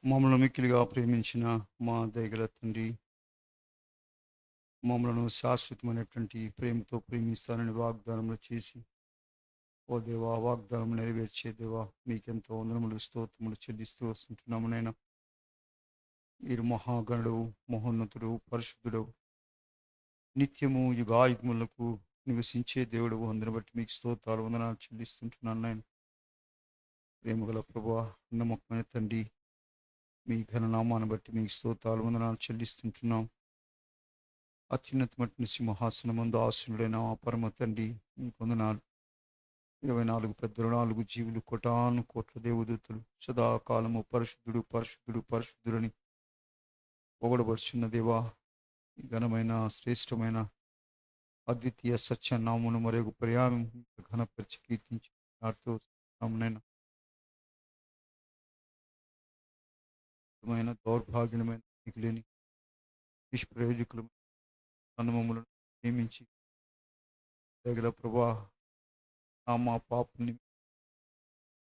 మమ్మల్ని మిక్కిలిగా ప్రేమించిన మా దయగల తండ్రి, మమ్మలను శాశ్వతమైనటువంటి ప్రేమతో ప్రేమిస్తానని వాగ్దానములు చేసి, ఓ దేవా వాగ్దానం నెరవేర్చే దేవా మీకెంతో వందనములు స్తోత్రములు చెల్లిస్తూ వస్తుంటున్నాము నైనా. మీరు మహాగణుడు, మహోన్నతుడు, పరిశుద్ధుడు, నిత్యము యుగాయుగములకు నివసించే దేవుడు. అందరిని బట్టి మీకు స్తోత్రాలు వందనాలు చెల్లిస్తుంటున్నాను నాయన. ప్రేమగల ప్రభువా, నమ్మకమైన తండ్రి, మీ ఘననామాన్ని బట్టి మీకు స్తోత్రాలు వందనాలు చెల్లిస్తుంటున్నాం. అత్యున్నతమైన సింహాసనమందు ఆసనుడైన ఆ పరమ తండ్రి మీకు వందనాలు. 24 పెద్దలు, 4 జీవులు, కోటాను కోట్ల దేవదూతలు సదాకాలము పరిశుద్ధుడు పరిశుద్ధుడు పరిశుద్ధుడని పొగడబడుచున్న దేవా, ఈ ఘనమైన శ్రేష్టమైన అద్వితీయ సత్య నామును మరొక ప్రయాణం ఘనపరిచి కీర్తించి నాటుతూ నామనైనా దౌర్భాగ్యమైన లేని నిష్ప్రయోజకులు అనుమములను నియమించి దగ్గర ప్రభా మా పాపని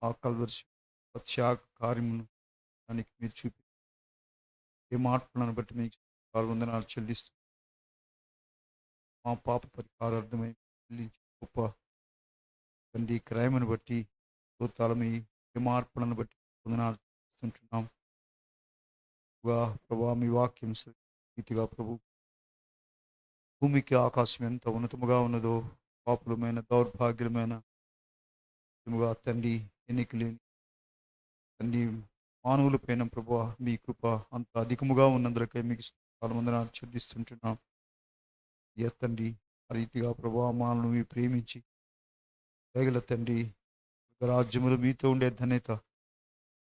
ఆ కల్వర్సి త్యాగ కార్యమును దానికి మీరు చూపి ఏ మార్పులను బట్టి మీకు పాల్గొందనాలు చెల్లిస్తూ మా పాప పరిహారార్థమై చెల్లించి గొప్ప తండ్రి క్రయమును బట్టి స్తోత్రాలు ఏ మార్పులను బట్టి వందనాలు చేస్తుంటున్నాం. ప్రభా మీ వాక్యం రీతిగా ప్రభు భూమికి ఆకాశం ఎంత ఉన్నతముగా ఉన్నదో పాపులమైన దౌర్భాగ్యమైన తండ్రి ఎన్నిక లేని తండ్రి మానవుల పైన ప్రభు మీ కృప అంత అధికముగా ఉన్నందులకై మీకు చాలా మంది చెల్లిస్తుంటున్నాం. తండ్రి ఆ రీతిగా ప్రభు మానవులు మీ ప్రేమించి వేగల తండ్రి రాజ్యములు మీతో ఉండే ధన్యత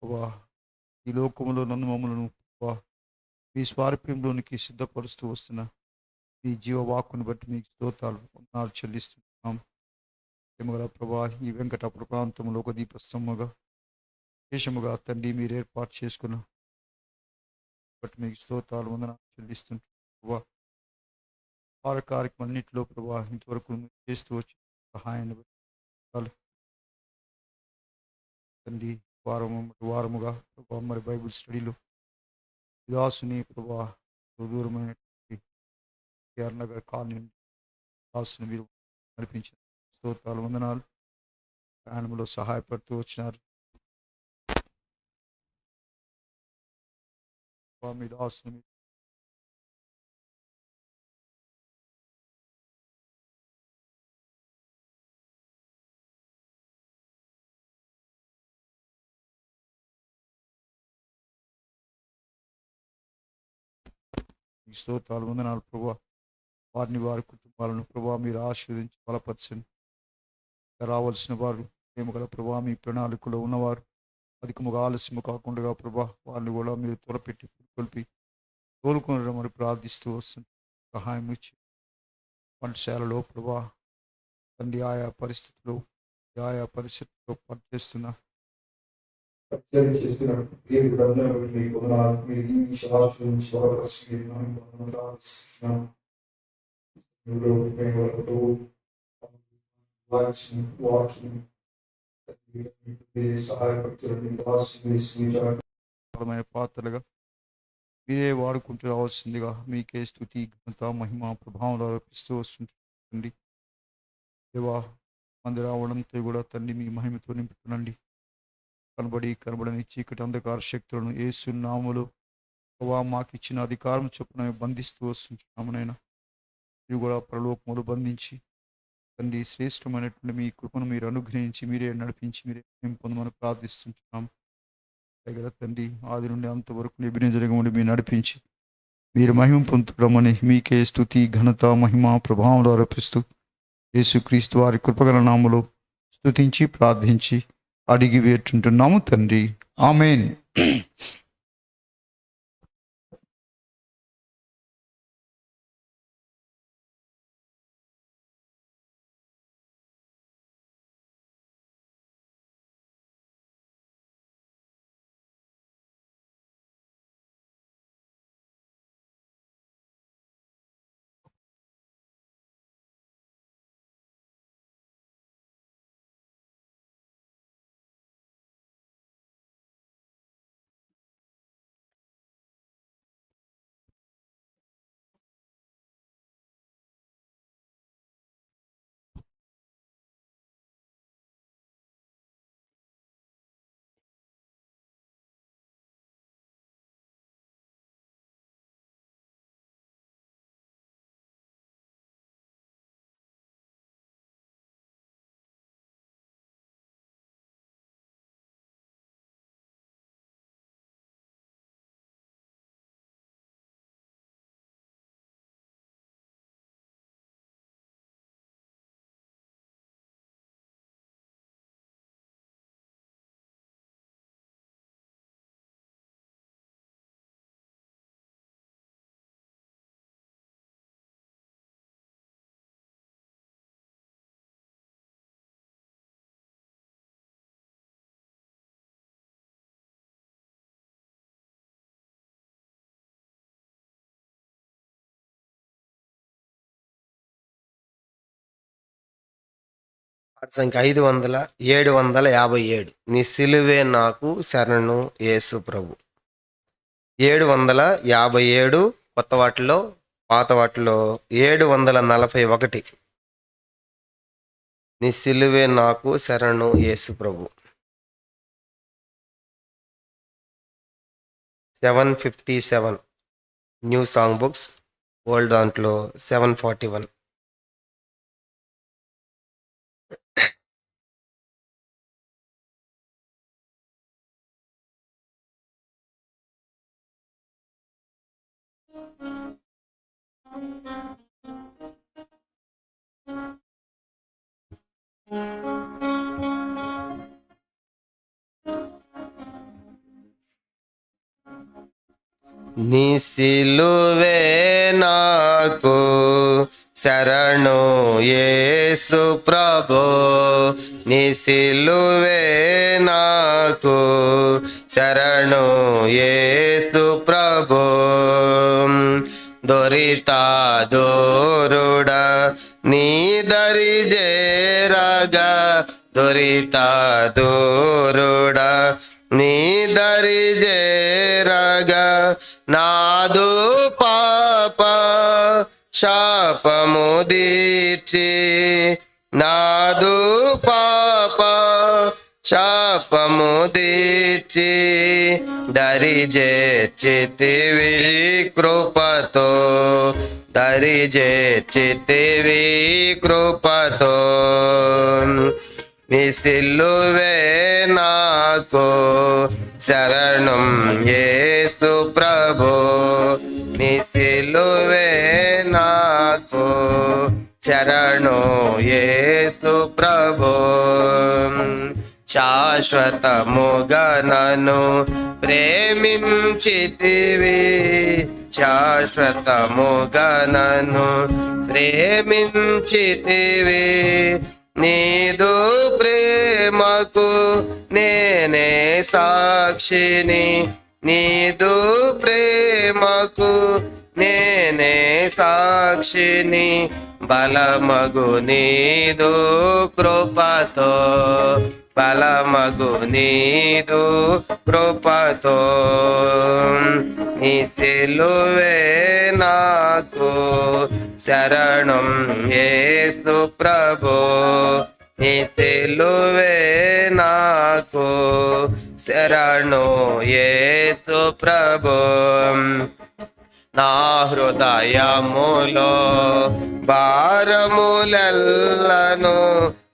ప్రభా ఈ లోకములో నన్ను మమ్మలను మీ స్వారూప్యంలోనికి సిద్ధపరుస్తూ వస్తున్న మీ జీవవాక్కును బట్టి మీకు స్తోత్రాలు వందనాలు చెల్లిస్తున్నాం. ప్రేమగల ప్రభా ఈ వెంకటాపుర ప్రాంతంలో ఒక దీపస్తంభముగా విశేషముగా తండ్రి మీరు ఏర్పాటు చేసుకున్న బట్టి మీకు స్తోత్రాలు వందనాలు చెల్లిస్తుంటాం. ప్రభా వార కార్యక్రమాలన్నింటిలో ప్రభా ఇంతవరకు చేస్తూ వచ్చి సహాయాన్ని బట్టి తండ్రి వారముగా ప్రభా మరి బైబిల్ స్టడీలో దాసుని ప్రభా దూరమైన కేఆర్ నగర్ కాలనీ దాసుని మీరు నడిపించిన స్తోత్రాలు వందనాలు. ప్రయాణంలో సహాయపడుతూ వచ్చినారు మీ దాసుని స్తోత్రాలు వందనాలు ప్రభా. వారిని వారి కుటుంబాలను ప్రభా మీరు ఆశీర్వదించి బలపరచండి. రావాల్సిన వారు ప్రేమగల ప్రభా మీ ప్రణాళికలో ఉన్నవారు అధికముగా ఆలస్యము కాకుండా ప్రభా వాళ్ళని కూడా మీరు త్వరపెట్టి కొలిపి తోలుకొనడం అని ప్రార్థిస్తూ వస్తుంది. సహాయం ఇచ్చి వంటశాలలో ప్రభా తండ్రి ఆయా పరిస్థితుల్లో పనిచేస్తున్న పాత్రలుగా మీరే వాడుకుంటూ రావాల్సిందిగా మీకే స్తుతి ఘనత మహిమ ప్రభావంలో ఆరోపిస్తూ వస్తుంటుంది. దేవా మంది రావడంతో కూడా తండ్రి మీ మహిమతో నింపుతుండండి. కనబడని చీకటి అంధకార శక్తులను యేసు నామములో ప్రభా మాకు ఇచ్చిన అధికారం చొప్పున బంధిస్తూ వస్తుంటున్నామునైనా ఇవి కూడా పరలోకములు బంధించి తండ్రి శ్రేష్టమైనటువంటి మీ కృపను మీరు అనుగ్రహించి మీరే నడిపించి మీరే పొందమని ప్రార్థిస్తుంటున్నాం. దగ్గర తండ్రి ఆది నుండి అంతవరకు నిబిన జరగమని మీరు నడిపించి మీరు మహిమ పొందుతామని మీకే స్తుతి ఘనత మహిమ ప్రభావంలో ఆరోపిస్తూ యేసుక్రీస్తు వారి కృపగల నామములో స్తుతించి ప్రార్థించి అడిగి వేడుచుంటున్నాము తండ్రి, ఆమేన్. సంఖ్య 757. నీ సిలువే నాకు శరణు యేసు ప్రభు. 757 కొత్త వాటిలో, పాత వాటిలో 741. నీ సిలువే నాకు శరణు యేసు ప్రభు. 757 న్యూ సాంగ్ బుక్స్, ఓల్డ్ దాంట్లో 741. నీ సిలువే నాకు శరణు యేసు ప్రభు. నీ సిలువే నాకు శరణు యేసు ప్రభు. దొరిత దూరుడ నీ దరి చేరగా, దొరిత దూరుడ నీ దరి చేరగా, నాదు పాప శాపము దీర్చి, నాదు పాప శాపము దీర్చి, దరి చేర్చితివి కృపతో, దరి చేర్చితివి కృపతో. నీ సిలువే నాకు శరణం యేసు ప్రభు. నీ సిలువే నాకు శరణు యేసు ప్రభు. శాశ్వతముగా నన్ను ప్రేమించితివి, శాశ్వతముగా నన్ను ప్రేమించితివి. నీదు ప్రేమకు నేనే సాక్షిని, నీదు ప్రేమకు నేనే సాక్షిని. బలమగు నీదు కృపతో, బలమగు నీదు కృపతో. నీ సిలువే నాకు శరణం యేసు ప్రభు. నీ సిలువే నాకు శరణు యేసు ప్రభు. నా హృదయములో భారములెల్లను,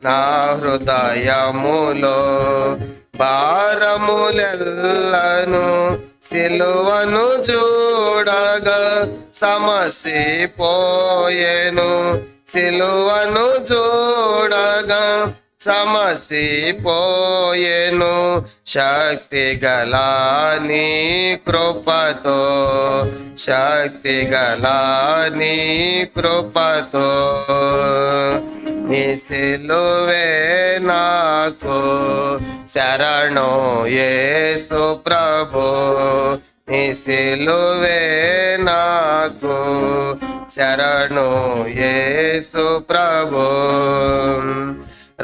నా హృదయములో భారములెల్లను, సిలువను చూడగా సమసిపోయెను, సిలువను చూడగా సమసిపోయెను. శక్తి గల నీ కృపతో, శక్తి గల నీ కృపతో. నీ సిలువే నాకు శరణు యేసు ప్రభు. నీ సిలువే నాకు శరణు యేసు ప్రభు.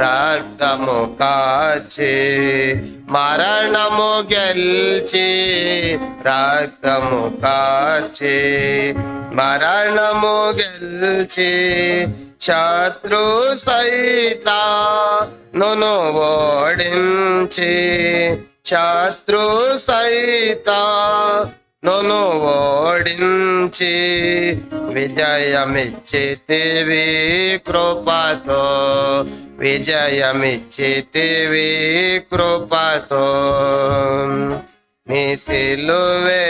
రక్తము కాచి మరణము గెల్చి, రక్తము కాచి మరణము గెల్చి, శత్రు సైతానును ఓడించి, శత్రు సైతానును ఓడించి, విజయమిచ్చితివి కృపతో, విజయమిచ్చితివి కృపతో. నీ సిలువే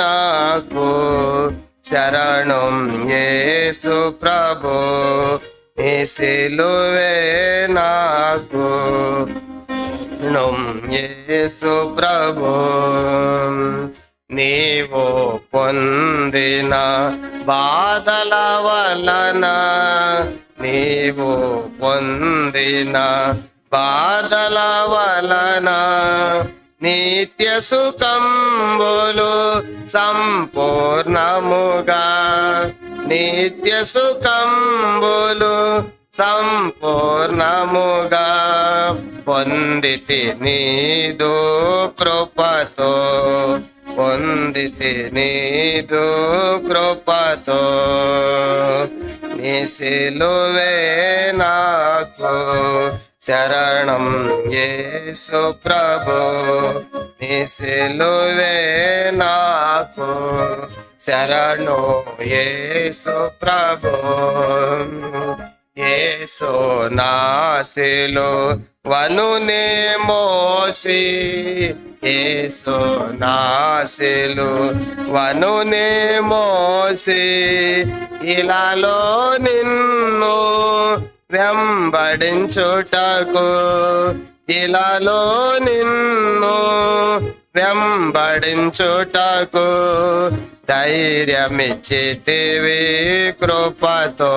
నాకు శరణం యేసు ప్రభు. నీ సిలువే నాకు శరణం యేసు ప్రభు. నీవు పొందిన బాధల వలన, నీవు పొందిన బాధల వలన, నిత్య సుఖంబులు సంపూర్ణముగా, నిత్య సుఖంబులు సంపూర్ణముగా పొందితి నీదు కృపతో, పొందితి నీదు కృపతో. నీ సిలువే నాకు శరణం యేసు ప్రభు, నీ సిలువే నాకు శరణు యేసు ప్రభు. యేసు నా సిలువను నే మోసి, యేసు నా సిలువను నే మోసి, ఇలాలో నిన్ను వెంబడించుటకు, ఇలాలో నిన్ను వెంబడించుటకు ధైర్యమిచ్చితివి కృపతో,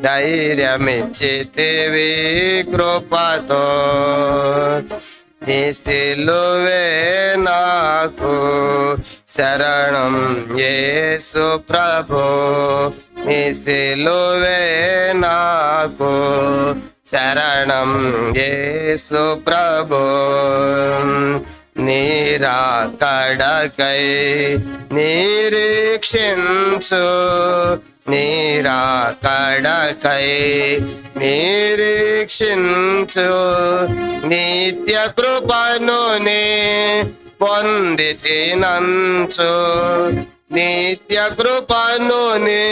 ధైర్యమిచ్చితివి కృపతో. నీ సిలువే నాకు శరణం యేసు ప్రభు, నీ సిలువే నాకు శరణం యేసు ప్రభు. నీరాకడకై నిరీక్షించు, నీరాకడకై నిరీక్షించు, నిత్య కృపను నీ పొందితినంచు, నిత్య కృపను నీ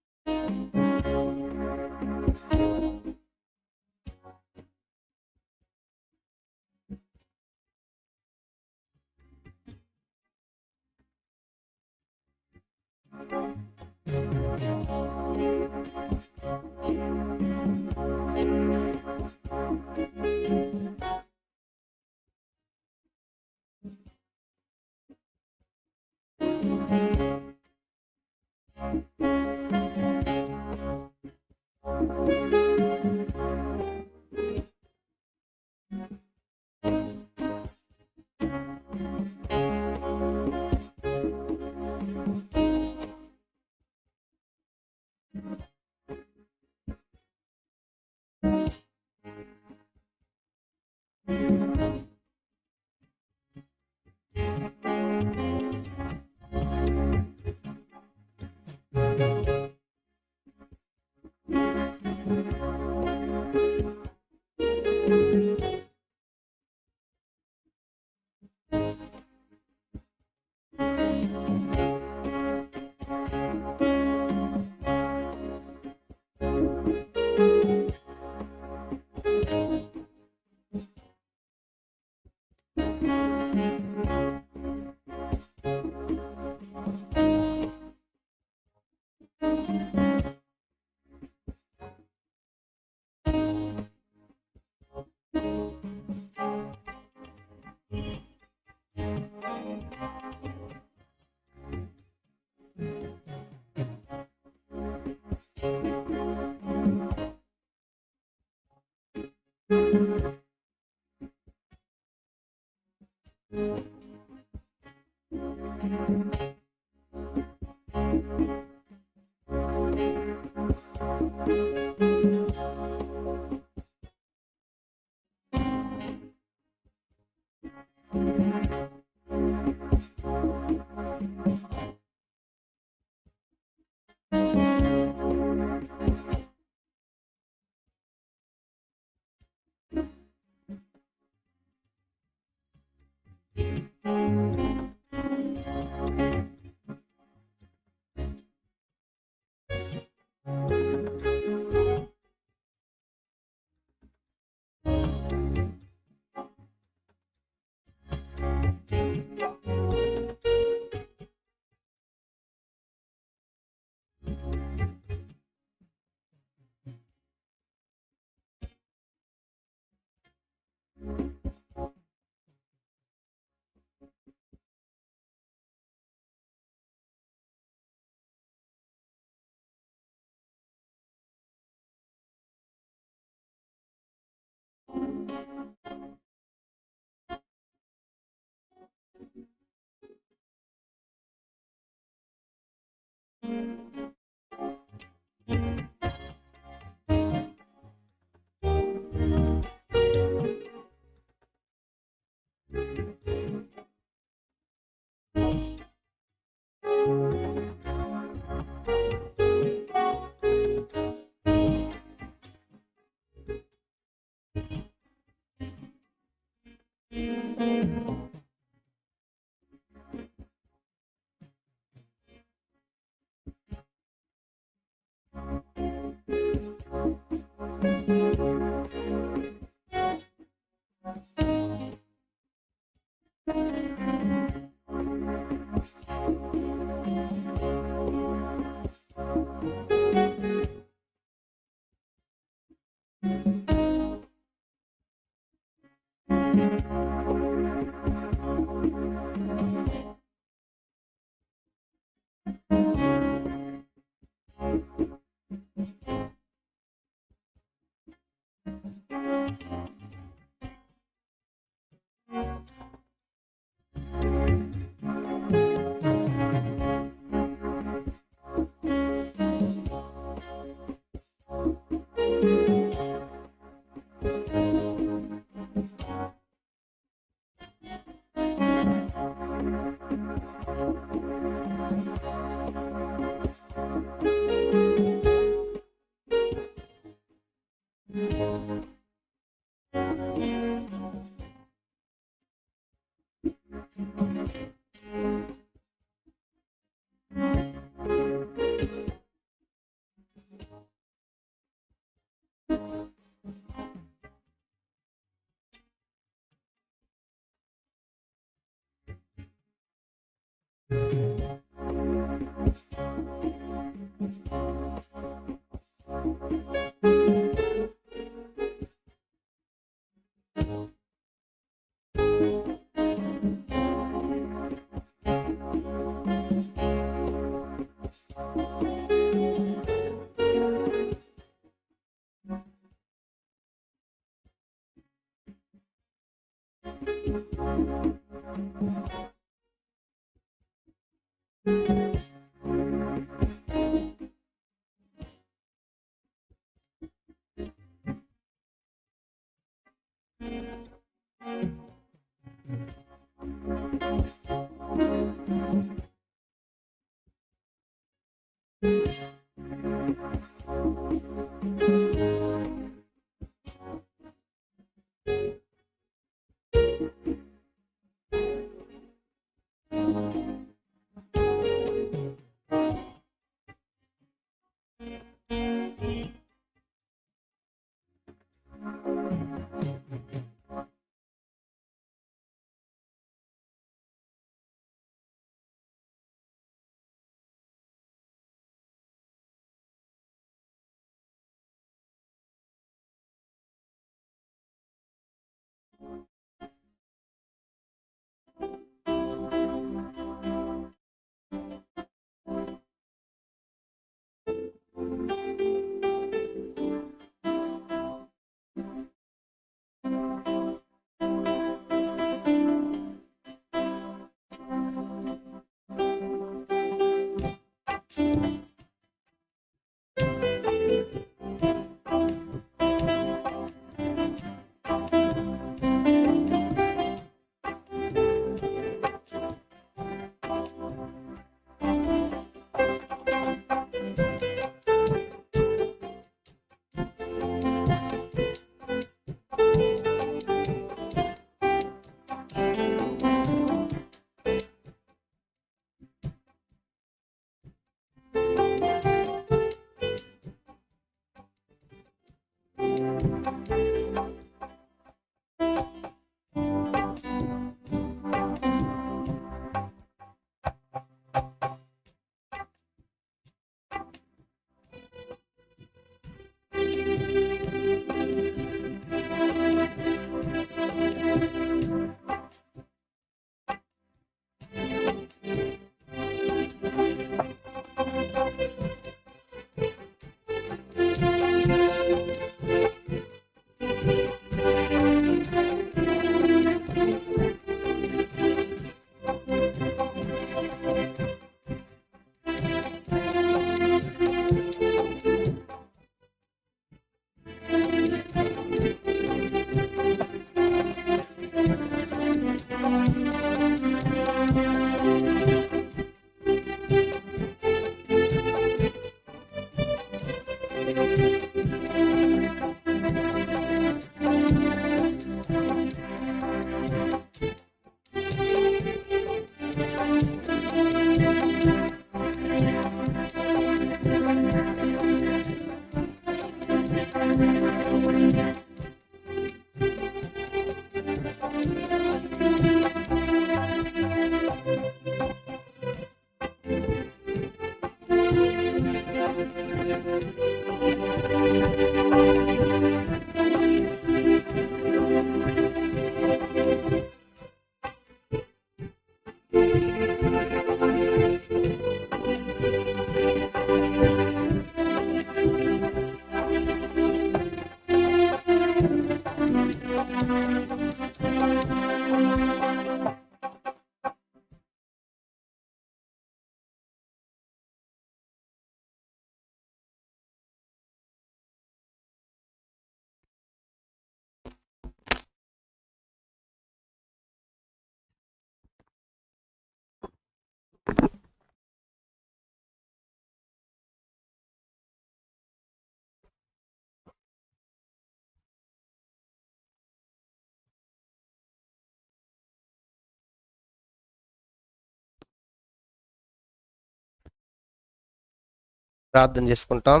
ప్రార్థన చేసుకుంటాం.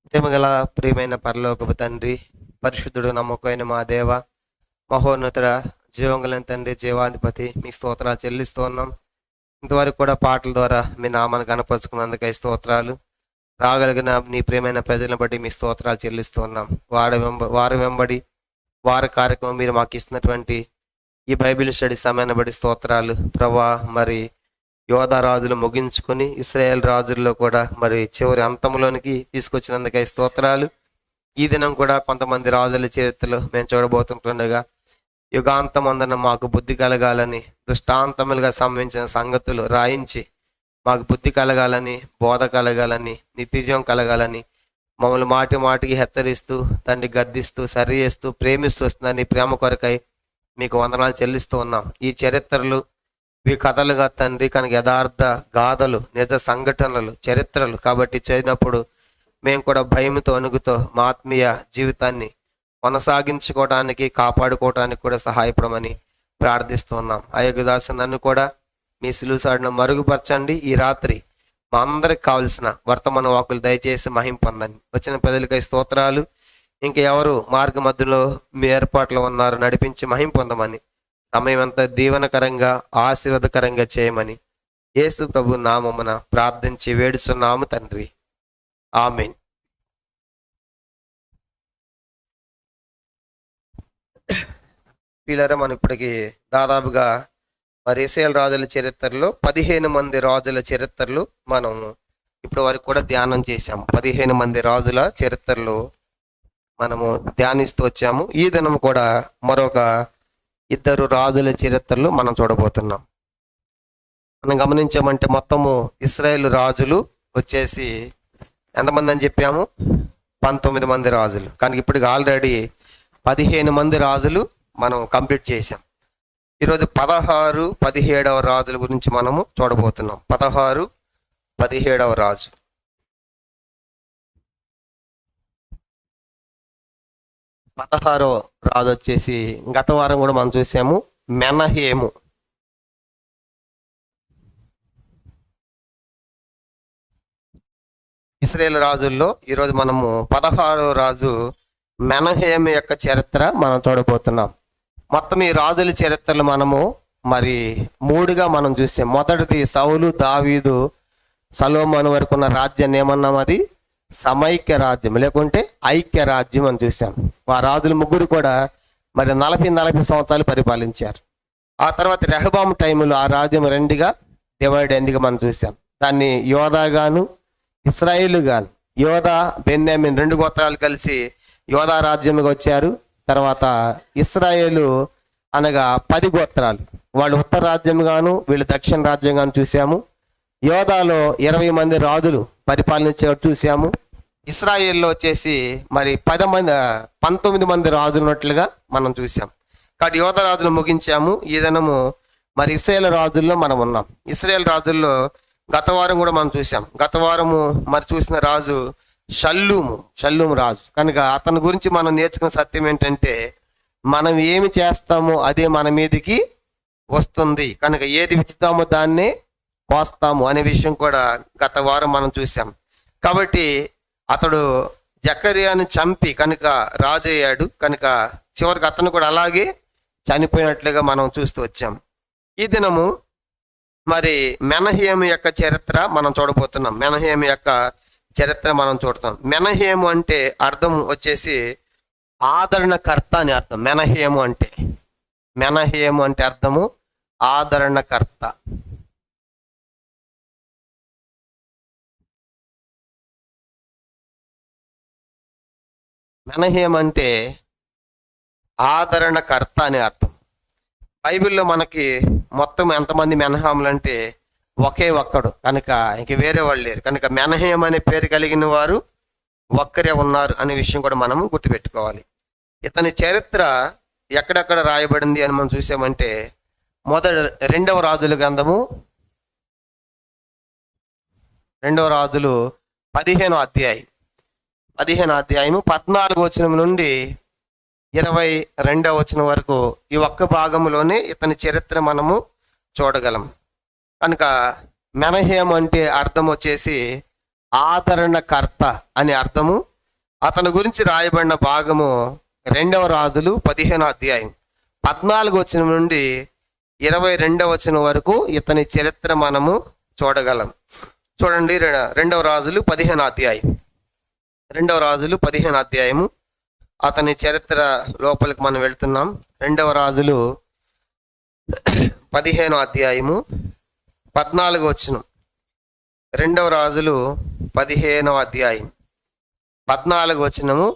ప్రేమగల ప్రియమైన పరలోకపు తండ్రి, పరిశుద్ధుడు నమ్మకమైన మా దేవ, మహోన్నతుడ, జీవంగల తండ్రి, జీవాధిపతి, మీ స్తోత్రాలు చెల్లిస్తూ ఉన్నాం. ఇంతవరకు కూడా పాటల ద్వారా మీ నామాన్ని కనపరుచుకున్నందుకై స్తోత్రాలు. రాగలిగిన నీ ప్రియమైన ప్రజలను బట్టి మీ స్తోత్రాలు చెల్లిస్తూ ఉన్నాం. వారి వెంబడి వారి కార్యక్రమం మీరు మాకు ఇస్తున్నటువంటి ఈ బైబిల్ స్టడీ సమయాన్ని బట్టి స్తోత్రాలు ప్రభా. మరి యోధా రాజులు ముగించుకొని ఇశ్రాయేల్ రాజుల్లో కూడా మరి చివరి అంతంలోనికి తీసుకొచ్చినందుకై స్తోత్రాలు. ఈ దినం కూడా కొంతమంది రాజుల చరిత్రలో మేము చూడబోతుంటుండగా యుగాంతం అందన మాకు బుద్ధి కలగాలని, దృష్టాంతములుగా సంబంధించిన సంగతులు రాయించి మాకు బుద్ధి కలగాలని, బోధ కలగాలని, నిత్యజీవం కలగాలని మమ్మల్ని మాటి మాటికి హెచ్చరిస్తూ, తండ్రి గద్దిస్తూ, సరి చేస్తూ, ప్రేమిస్తూ వస్తుందని ప్రేమ కొరకై మీకు వందనాలు చెల్లిస్తూ ఉన్నాం. ఈ చరిత్రలు ఇవి కథలుగా తండ్రి కనుక యథార్థ గాథలు, నిజ సంఘటనలు, చరిత్రలు కాబట్టి చదివినప్పుడు మేము కూడా భయంతో, అణుగుతో మా ఆత్మీయ జీవితాన్ని కొనసాగించుకోవడానికి, కాపాడుకోవడానికి కూడా సహాయపడమని ప్రార్థిస్తున్నాం. అయోగ్యదాసు నన్ను కూడా మీ సిలుసాడిన మరుగుపరచండి. ఈ రాత్రి మా అందరికి కావలసిన వర్తమాన వాకులు దయచేసి మహిం పొందండి. వచ్చిన ప్రజలకై స్తోత్రాలు. ఇంకా ఎవరు మార్గ మధ్యలో మీ ఏర్పాట్లు ఉన్నారు, నడిపించి మహిం పొందమని, సమయం అంతా దీవెనకరంగా ఆశీర్వాదకరంగా చేయమని యేసు ప్రభు నామమున ప్రార్థించి వేడుచున్నాము తండ్రి. ఆమేన్. పిల్లరా, మనం ఇప్పటికి దాదాపుగా మరి ఇశ్రాయేలు రాజుల చరిత్రలో 15 మంది రాజుల చరిత్రలు మనం ఇప్పటి వరకు కూడా ధ్యానం చేశాము. 15 మంది రాజుల చరిత్రలు మనము ధ్యానిస్తూ వచ్చాము. ఈ దినం కూడా మరొక 2 రాజుల చరిత్రలు మనం చూడబోతున్నాం. మనం గమనించామంటే మొత్తము ఇశ్రాయేలు రాజులు వచ్చేసి ఎంతమంది అని చెప్పాము? 19 మంది రాజులు. కానీ ఇప్పటికి ఆల్రెడీ 15 మంది రాజులు మనం కంప్లీట్ చేసాం. ఈరోజు 16, 17వ రాజుల గురించి మనము చూడబోతున్నాం. 16, 17వ రాజు. 16వ రాజు వచ్చేసి గత వారం కూడా మనం చూసాము, మెనహేము. ఇశ్రాయేలు రాజుల్లో ఈరోజు మనము 16వ రాజు మెనహేము యొక్క చరిత్ర మనం చూడబోతున్నాం. మొత్తం ఈ రాజుల చరిత్రలు మనము మరి 3గా మనం చూసాం. మొదటిది సౌలు, దావీదు, సలోమోను వరకు ఉన్న రాజ్యాన్ని ఏమన్నాం? అది సమైక్య రాజ్యం, లేకుంటే ఐక్య రాజ్యం అని చూసాం. ఆ రాజులు ముగ్గురు కూడా మరి 40 సంవత్సరాలు పరిపాలించారు. ఆ తర్వాత రెహబాము టైంలో ఆ రాజ్యం 2గా డివైడ్ అయిందిగా మనం చూసాం. దాన్ని యోధా గాను, ఇశ్రాయేలు గాను, యోధా, బెన్యామిన్ 2 గోత్రాలు కలిసి యోధా రాజ్యంగా వచ్చారు. తర్వాత ఇశ్రాయేలు అనగా 10 గోత్రాలు, వాళ్ళు ఉత్తర రాజ్యం గాను, వీళ్ళు దక్షిణ రాజ్యం గాను చూసాము. యోధాలో 20 మంది రాజులు పరిపాలించేవారు చూసాము. ఇశ్రాయేల్లో వచ్చేసి మరి 19 మంది రాజులు ఉన్నట్లుగా మనం చూసాం. కాబట్టి యోధా రాజులు ముగించాము. ఈ దినము మరి ఇశ్రాయేలు రాజుల్లో మనం ఉన్నాం. ఇశ్రాయేలు రాజుల్లో గత వారం కూడా మనం చూసాం. గత వారము మరి చూసిన రాజు షల్లూము రాజు. కనుక అతని గురించి మనం నేర్చుకున్న సత్యం ఏంటంటే, మనం ఏమి చేస్తామో అదే మన మీదకి వస్తుంది. కనుక ఏది విత్తుతామో దాన్నే కోస్తాము అనే విషయం కూడా గత వారం మనం చూసాం. కాబట్టి అతడు జకర్యాని చంపి కనుక రాజు అయ్యాడు. కనుక చివరికి అతను కూడా అలాగే చనిపోయినట్లుగా మనం చూస్తూ వచ్చాం. ఈ దినము మరి మెనహేము యొక్క చరిత్ర మనం చూడబోతున్నాం. మెనహేము యొక్క చరిత్ర మనం చూడతాం. మెనహేము అంటే అర్థం వచ్చేసి ఆదరణకర్త అని అర్థం. మెనహేము అంటే అర్థము ఆదరణకర్త. మెనహేము అంటే ఆదరణకర్త అని అర్థం. బైబిల్లో మనకి మొత్తం ఎంతమంది మెనహాములు అంటే ఒకే ఒక్కడు. కనుక ఇంక వేరే వాళ్ళు లేరు. కనుక మెనహేము అనే పేరు కలిగిన వారు ఒక్కరే ఉన్నారు అనే విషయం కూడా మనం గుర్తుపెట్టుకోవాలి. ఇతని చరిత్ర ఎక్కడెక్కడ రాయబడింది అని మనం చూసామంటే, రెండవ రాజుల గ్రంథము 2వ రాజులు 15వ అధ్యాయం 14వ వచనం నుండి 22వ వచనం వరకు ఈ ఒక్క భాగంలోనే ఇతని చరిత్ర మనము చూడగలం. కనుక మెనహేము అంటే అర్థం వచ్చేసి ఆదరణకర్త అని అర్థము. అతని గురించి రాయబడిన భాగము 2వ రాజులు 15వ అధ్యాయం 14వ వచనం నుండి 22వ వచనం వరకు ఇతని చరిత్ర మనము చూడగలం. చూడండి, 2వ రాజులు 15వ అధ్యాయం, 2వ రాజులు 15వ అధ్యాయము అతని చరిత్ర లోపలికి మనం వెళ్తున్నాం. 2వ రాజులు 15వ అధ్యాయము 14వ వచనం. 2వ రాజులు 15వ అధ్యాయం 14వ వచనము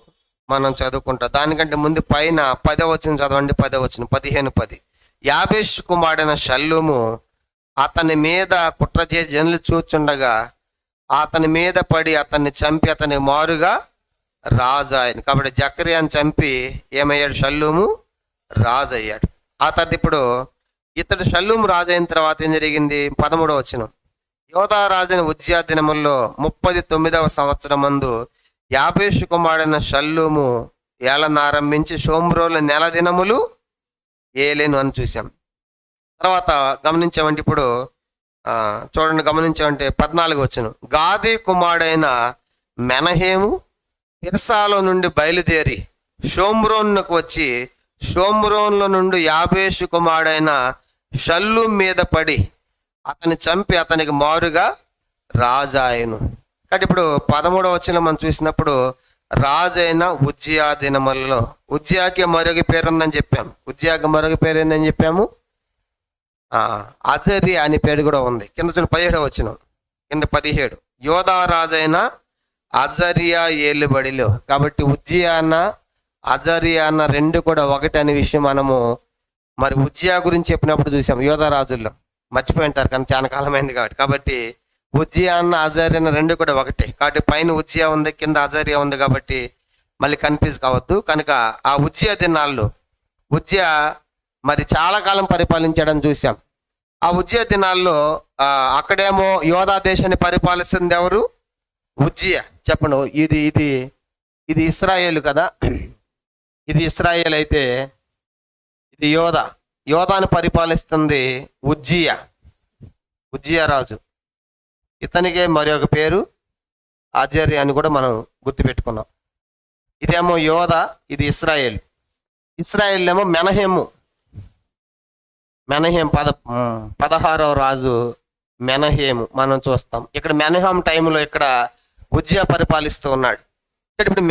మనం చదువుకుంటాం. దానికంటే ముందు పైన 10వ వచనం చదవండి. 10వ వచనం 15:10. యాబేషు కుమారుడైన షల్లూము అతని మీద కుట్ర చేసి జనులు చూచుండగా అతని మీద పడి అతన్ని చంపి అతని మారుగా రాజు ఆయన. కాబట్టి జకర్యాని చంపి ఏమయ్యాడు? షల్లూము రాజు అయ్యాడు. ఆ తర్వాత ఇప్పుడు ఇతడు షల్లూము రాజు అయిన తర్వాత ఏం జరిగింది? 13వ వచనం. యోధా రాజైన ఉజ్జియా దినముల్లో 39వ సంవత్సరం మందు యాబేషు కుమారుడైన షల్లూము ఏలనారంభించి షోమ్రోలు నెల దినములు ఏలేను అని చూసాం. తర్వాత గమనించామంటే ఇప్పుడు గమనించామంటే 14వ వచనం. గాదీ కుమారుడైన మెనహేము తిర్సాలో నుండి బయలుదేరి షోమ్రోన్కు వచ్చి షోమ్రోన్లో నుండి యాబేషు కుమారుడైన షల్లూము మీద పడి అతన్ని చంపి అతనికి మారుగా రాజాయను. కాబట్టి ఇప్పుడు 13వ వచనం మనం చూసినప్పుడు రాజైన ఉజ్జియా దినములలో, ఉజ్జియాకి మరొక పేరు ఉందని చెప్పాము. ఉజ్జియాకి మరొక పేరు ఏందని చెప్పాము? అజర్యా అని పేరు కూడా ఉంది. కింద చూడండి 17వ వచనం, కింద 17. యోధా రాజైన అజర్యా ఏలుబడిలో. కాబట్టి ఉజ్జియాన అజర్యాన రెండు కూడా ఒకటి అనే విషయం మనము మరి ఉజ్జియా గురించి చెప్పినప్పుడు చూసాం. యోధా రాజుల్లో మర్చిపోయి ఉంటారు కానీ చాలా కాలమైంది కాబట్టి ఉజ్జియా అన్న అజర్యా రెండు కూడా ఒకటే. కాబట్టి పైన ఉజ్జియా ఉంది, కింద అజర్యా ఉంది. కాబట్టి మళ్ళీ కన్ఫ్యూజ్ కావద్దు. కనుక ఆ ఉజ్జియా దినాల్లో ఉజ్జియా మరి చాలా కాలం పరిపాలించాడని చూసాం. ఆ ఉజ్జియా దినాల్లో అక్కడేమో యోధా దేశాన్ని పరిపాలిస్తుంది ఎవరు? ఉజ్జియా. చెప్పండి, ఇది ఇస్రాయేలు కదా, ఇది ఇస్రాయేల్ అయితే ఇది యోధాను పరిపాలిస్తుంది ఉజ్జియా రాజు. ఇతనికే మరి ఒక పేరు అజర్యా అని కూడా మనం గుర్తుపెట్టుకున్నాం. ఇదేమో యోధా, ఇది ఇస్రాయేల్. ఇస్రాయేల్ ఏమో మెనహేము 16వ రాజు మెనహేము మనం చూస్తాం. ఇక్కడ మెనహేం టైంలో ఇక్కడ ఉజ్జియా పరిపాలిస్తూ ఉన్నాడు. ఇప్పుడు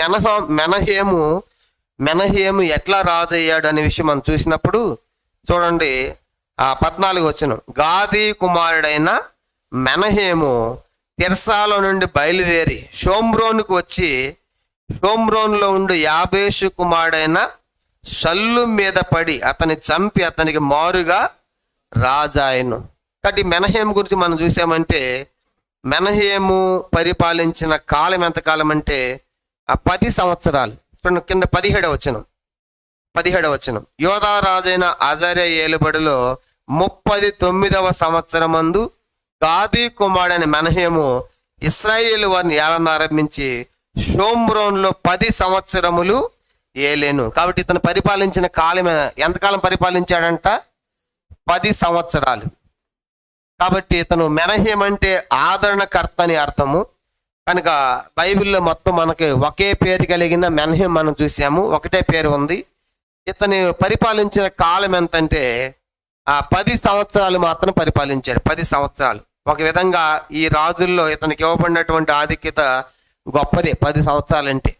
మెనహేము ఎట్లా రాజు అయ్యాడు అనే విషయం మనం చూసినప్పుడు చూడండి 14వ వచనం. గాదీ కుమారుడైన మెనహేము తిర్సాలో నుండి బయలుదేరి షోమ్రోనుకు వచ్చి షోమ్రోన్లో ఉండి యాబేషు కుమారుడైన షల్లూము మీద పడి అతన్ని చంపి అతనికి మారుగా రాజాయను. కాబట్టి మెనహేము గురించి మనం చూసామంటే మెనహేము పరిపాలించిన కాలం ఎంతకాలం అంటే 10 సంవత్సరాలు. చూడండి కింద 17వ వచనం. యోధా రాజైన అజర్యా ఏలుబడిలో 39వ సంవత్సరం మందు గాదీ కుమారుడైన మెనహేము ఇశ్రాయేలు వారిని ఏలనారంభించి షోమ్రోన్లో 10 సంవత్సరములు ఏలేను. కాబట్టి ఇతను పరిపాలించిన కాలం ఎంతకాలం పరిపాలించాడంట? 10 సంవత్సరాలు. కాబట్టి ఇతను మెనహేం అంటే ఆదరణకర్త అని అర్థము. కనుక బైబిల్లో మొత్తం మనకి ఒకే పేరు కలిగిన మెనహేం మనం చూసాము, ఒకటే పేరు ఉంది. ఇతను పరిపాలించిన కాలం ఎంతంటే 10 సంవత్సరాలు మాత్రం పరిపాలించాడు. 10 సంవత్సరాలు. ఒక విధంగా ఈ రాజుల్లో ఇతనికి ఇవ్వబడినటువంటి ఆధిక్యత గొప్పదే 10 సంవత్సరాలు అంటే.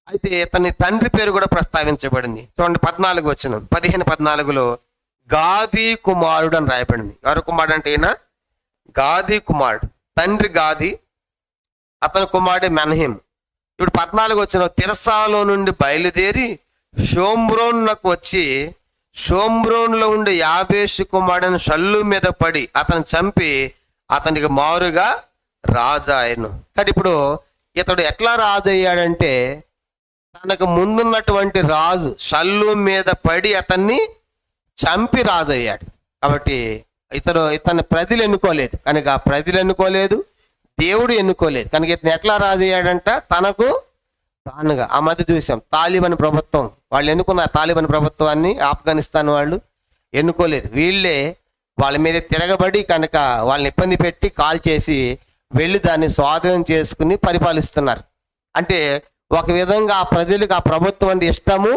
అయితే ఇతని తండ్రి పేరు కూడా ప్రస్తావించబడింది. చూడండి 14వ వచనం, 15:14లో గాదీ కుమారుడు అని రాయబడింది. ఎవరు కుమారుడు అంటే ఈయన గాదీ కుమారుడు. తండ్రి గాదీ, అతని కుమారుడే మెనహేం. ఇప్పుడు 14వ వచనం. తిర్సాలో నుండి బయలుదేరి షోమ్రోన్కు వచ్చి షోమ్రోన్లో ఉండి యాబేషు కుమారుడైన షల్లూము మీద పడి అతను చంపి అతనికి మారుగా రాజాయను. కానీ ఇప్పుడు ఇతడు ఎట్లా రాజు అయ్యాడంటే తనకు ముందున్నటువంటి రాజు షల్లూము మీద పడి అతన్ని చంపి రాజు అయ్యాడు. కాబట్టి ఇతను ప్రజలు ఎన్నుకోలేదు. కనుక ప్రజలు ఎన్నుకోలేదు, దేవుడు ఎన్నుకోలేదు. కనుక ఇతను ఎట్లా రాజు అయ్యాడంట? తనకు తానుగా. ఆ మధ్య చూసాం తాలిబాన్ ప్రభుత్వం, వాళ్ళు ఎన్నుకున్న తాలిబాన్ ప్రభుత్వాన్ని ఆఫ్ఘనిస్తాన్ వాళ్ళు ఎన్నుకోలేదు. వీళ్ళే వాళ్ళ మీద తిరగబడి కనుక వాళ్ళని ఇబ్బంది పెట్టి కాల్ చేసి వెళ్ళి దాన్ని స్వాధీనం చేసుకుని పరిపాలిస్తున్నారు. అంటే ఒక విధంగా ఆ ప్రజలకు ఆ ప్రభుత్వం అంటే ఇష్టము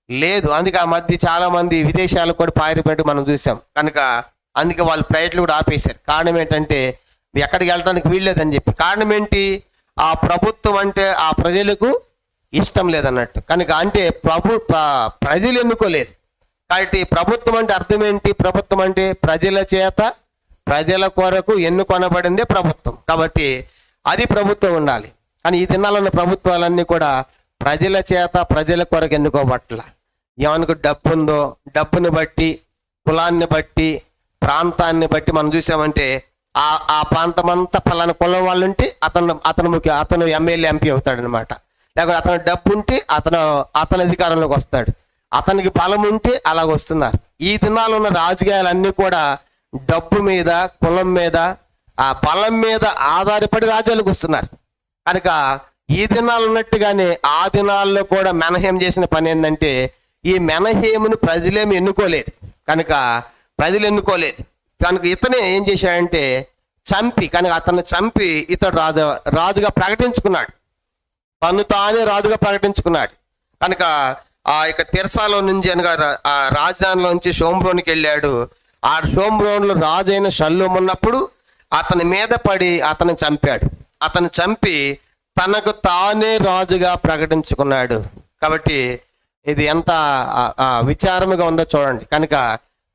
లేదు. అందుకే ఆ మధ్య చాలా మంది విదేశాలకు కూడా పారిపెట్టి మనం చూసాం. కనుక అందుకే వాళ్ళు ఫ్లైట్లు కూడా ఆపేశారు. కారణం ఏంటంటే ఎక్కడికి వెళ్ళడానికి వీల్లేదని చెప్పి. కారణం ఏంటి? ఆ ప్రభుత్వం అంటే ఆ ప్రజలకు ఇష్టం లేదన్నట్టు. కనుక అంటే ప్రజలు ఎన్నుకోలేదు కాబట్టి ప్రభుత్వం అంటే అర్థం ఏంటి? ప్రభుత్వం అంటే ప్రజల చేత ప్రజల కొరకు ఎన్నుకొనబడిందే ప్రభుత్వం. కాబట్టి అది ప్రభుత్వం ఉండాలి. కానీ ఈ దినాలున్న ప్రభుత్వాలన్నీ కూడా ప్రజల చేత ప్రజల కొరకు ఎన్నుకోబట్ల. ఏమనుకు డబ్బు ఉందో డబ్బుని బట్టి, కులాన్ని బట్టి, ప్రాంతాన్ని బట్టి మనం చూసామంటే ఆ ప్రాంతం అంతా పలానా కులం వాళ్ళు ఉంటే అతను ఎమ్మెల్యే ఎంపీ అవుతాడనమాట. లేకపోతే అతను డబ్బు ఉంటే అతని అధికారంలోకి వస్తాడు. అతనికి బలం ఉంటే అలాగ వస్తున్నారు. ఈ దినాలు ఉన్న రాజకీయాలన్నీ కూడా డబ్బు మీద, కులం మీద, ఆ బలం మీద ఆధారపడి రాజ్యాలకు వస్తున్నారు. కనుక ఈ దినాలు ఉన్నట్టుగానే ఆ దినాల్లో కూడా మెనహేం చేసిన పని ఏంటంటే ఈ మెనహేమును ప్రజలేమి ఎన్నుకోలేదు. కనుక ప్రజలు ఎన్నుకోలేదు కనుక ఇతనే ఏం చేశాడంటే చంపి, కనుక అతన్ని చంపి ఇతడు రాజుగా ప్రకటించుకున్నాడు. తను తానే రాజుగా ప్రకటించుకున్నాడు. కనుక ఆ యొక్క తిర్సాలో నుంచి అనగా ఆ రాజధానిలో నుంచి షోమ్రోన్కి వెళ్ళాడు. ఆ షోమ్రోన్లో రాజు అయిన షల్లూము ఉన్నప్పుడు అతని మీద పడి అతను చంపాడు. అతను చంపి తనకు తానే రాజుగా ప్రకటించుకున్నాడు. కాబట్టి ఇది ఎంత విచారముగా ఉందో చూడండి. కనుక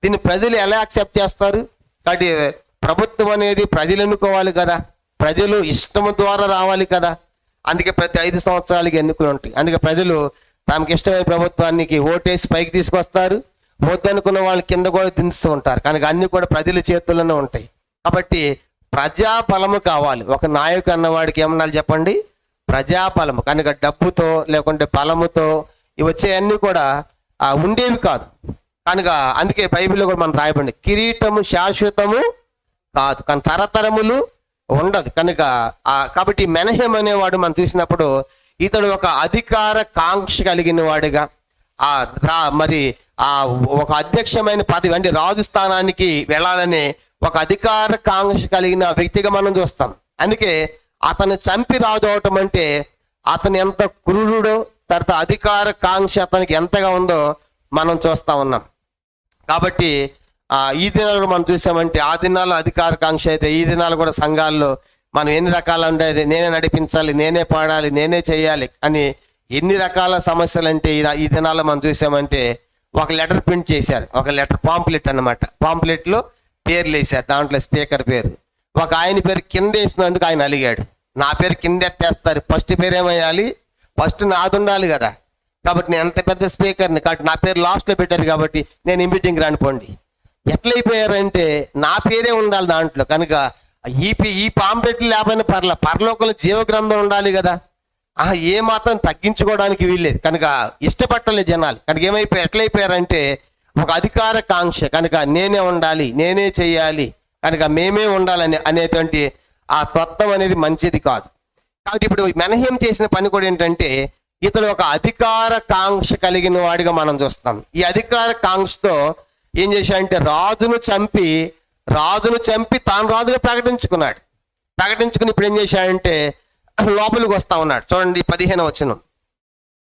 దీన్ని ప్రజలు ఎలా యాక్సెప్ట్ చేస్తారు? కాబట్టి ప్రభుత్వం అనేది ప్రజలు ఎన్నుకోవాలి కదా, ప్రజలు ఇష్టము ద్వారా రావాలి కదా. అందుకే ప్రతి 5 సంవత్సరాలకి ఎన్నికలు ఉంటాయి. అందుకే ప్రజలు తమకి ఇష్టమైన ప్రభుత్వానికి ఓటేసి పైకి తీసుకొస్తారు, వద్దనుకున్న వాళ్ళు కింద కూడా దించుతూ ఉంటారు. కనుక అన్ని కూడా ప్రజల చేతుల్లోనే ఉంటాయి. కాబట్టి ప్రజాబలము కావాలి. ఒక నాయకుడు అన్నవాడికి ఏమన్నా చెప్పండి? ప్రజాబలము. కనుక డబ్బుతో లేకుంటే బలముతో ఇవి వచ్చేవన్నీ కూడా ఉండేవి కాదు. కనుక అందుకే బైబిల్లో కూడా మనం రాయబడి కిరీటము శాశ్వతము కాదు, కానీ తరతరములు ఉండదు. కనుక కాబట్టి మెనహేం అనేవాడు మనం చూసినప్పుడు ఇతడు ఒక అధికార కాంక్ష కలిగిన వాడిగా మరి ఒక అధ్యక్షమైన పదవి అంటే రాజు స్థానానికి వెళ్ళాలనే ఒక అధికార కాంక్ష కలిగిన వ్యక్తిగా మనం చూస్తాం. అందుకే అతను చంపి రాజు అవటం అంటే అతను ఎంత క్రూరుడో, తర్వాత అధికార కాంక్ష అతనికి ఎంతగా ఉందో మనం చూస్తా ఉన్నాం. కాబట్టి ఈ దినాలు మనం చూసామంటే ఆ దినాల్లో అధికార కాంక్ష అయితే ఈ దినాలు కూడా సంఘాల్లో మనం ఎన్ని రకాలు ఉండేది, నేనే నడిపించాలి, నేనే పాడాలి, నేనే చేయాలి అని ఎన్ని రకాల సమస్యలు అంటే ఈ దినాల్లో మనం చూసామంటే ఒక లెటర్ ప్రింట్ చేశారు. ఒక లెటర్ పాంప్లెట్ అన్నమాట. పాంప్లెట్లో పేర్లు వేశారు. దాంట్లో స్పీకర్ పేరు, ఒక ఆయన పేరు కింద వేసినందుకు ఆయన అలిగాడు, నా పేరు కింద ఎట్టేస్తారు, ఫస్ట్ పేరు ఏమయ్యాలి? ఫస్ట్ నాది ఉండాలి కదా. కాబట్టి నేను ఎంత పెద్ద స్పీకర్ని, కాబట్టి నా పేరు లాస్ట్లో పెట్టారు కాబట్టి నేను ఈ మీటింగ్ రానిపోండి. ఎట్లయిపోయారంటే నా పేరే ఉండాలి దాంట్లో. కనుక ఈ పాంప్లెట్లు లేకపోయినా పరలోకంలో జీవగ్రంథం ఉండాలి కదా. ఏ మాత్రం తగ్గించుకోవడానికి వీల్లేదు. కనుక ఇష్టపట్టలేదు జనాలు. కనుక ఎట్లయిపోయారంటే ఒక అధికార కాంక్ష. కనుక నేనే ఉండాలి, నేనే చెయ్యాలి, కనుక మేమే ఉండాలని అనేటువంటి ఆ తత్వం అనేది మంచిది కాదు. కాబట్టి ఇప్పుడు మెనహేం చేసిన పని కూడా ఏంటంటే ఇతడు ఒక అధికార కాంక్ష కలిగిన వాడిగా మనం చూస్తాం. ఈ అధికార కాంక్షతో ఏం చేశాడంటే రాజును చంపి తాను రాజుగా ప్రకటించుకున్నాడు. ప్రకటించుకుని ఇప్పుడు ఏం చేశాడంటే లోపలికి వస్తా ఉన్నాడు. చూడండి 15వ వచనం.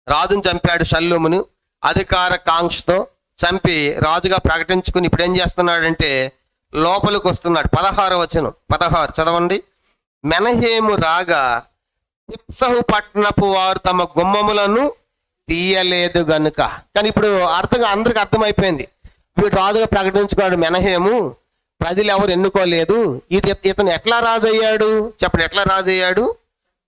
రాజును చంపాడు షల్లూమును, అధికార కాంక్షతో చంపి రాజుగా ప్రకటించుకుని ఇప్పుడు ఏం చేస్తున్నాడంటే లోపలికి వస్తున్నాడు. 16వ వచనం. 16 చదవండి. మెనహేము రాగా తిప్సహు పట్టణపు వారు తమ గుమ్మములను తీయలేదు గనుక. కానీ ఇప్పుడు అందరికి అర్థమైపోయింది, వీడు రాజుగా ప్రకటించుకున్నాడు మెనహేము, ప్రజలు ఎవరు ఎన్నుకోలేదు, ఇతను ఎట్లా రాజు అయ్యాడు చెప్పండి? ఎట్లా రాజు అయ్యాడు?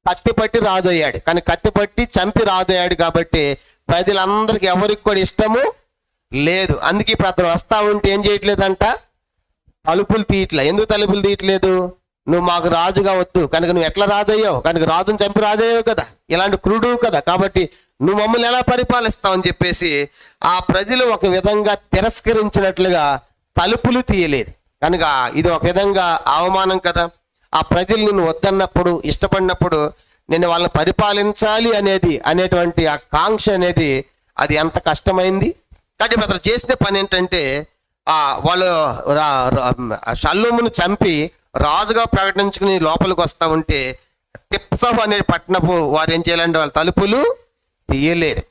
కత్తిపట్టి రాజు అయ్యాడు. కానీ కత్తిపట్టి చంపి రాజు అయ్యాడు కాబట్టి ప్రజలందరికి ఎవరికి కూడా ఇష్టము లేదు. అందుకే ఇప్పుడు అతను వస్తా ఉంటే ఏం చేయట్లేదంట? తలుపులు తీయట్లే. ఎందుకు తలుపులు తీయట్లేదు? నువ్వు మాకు రాజుగా వద్దు, కనుక నువ్వు ఎట్లా రాజు అయ్యావు? కనుక రాజుని చంపి రాజు అయ్యావు కదా, ఇలాంటి క్రూడు కదా, కాబట్టి నువ్వు మమ్మల్ని ఎలా పరిపాలిస్తావు అని చెప్పేసి ఆ ప్రజలు ఒక విధంగా తిరస్కరించినట్లుగా తలుపులు తీయలేదు. కనుక ఇది ఒక విధంగా అవమానం కదా. ఆ ప్రజలు నిన్ను వద్దన్నప్పుడు, ఇష్టపడినప్పుడు నేను వాళ్ళని పరిపాలించాలి అనేటువంటి ఆ కాంక్ష అనేది అది ఎంత కష్టమైంది. కాబట్టి అతను చేసిన పని ఏంటంటే వాళ్ళు షల్లూమును చంపి రాజుగా ప్రకటించుకుని లోపలికి వస్తా ఉంటే తిప్సహు అనే పట్టణపు వారు ఏం చేయాలంటే వాళ్ళ తలుపులు తీయలేరు.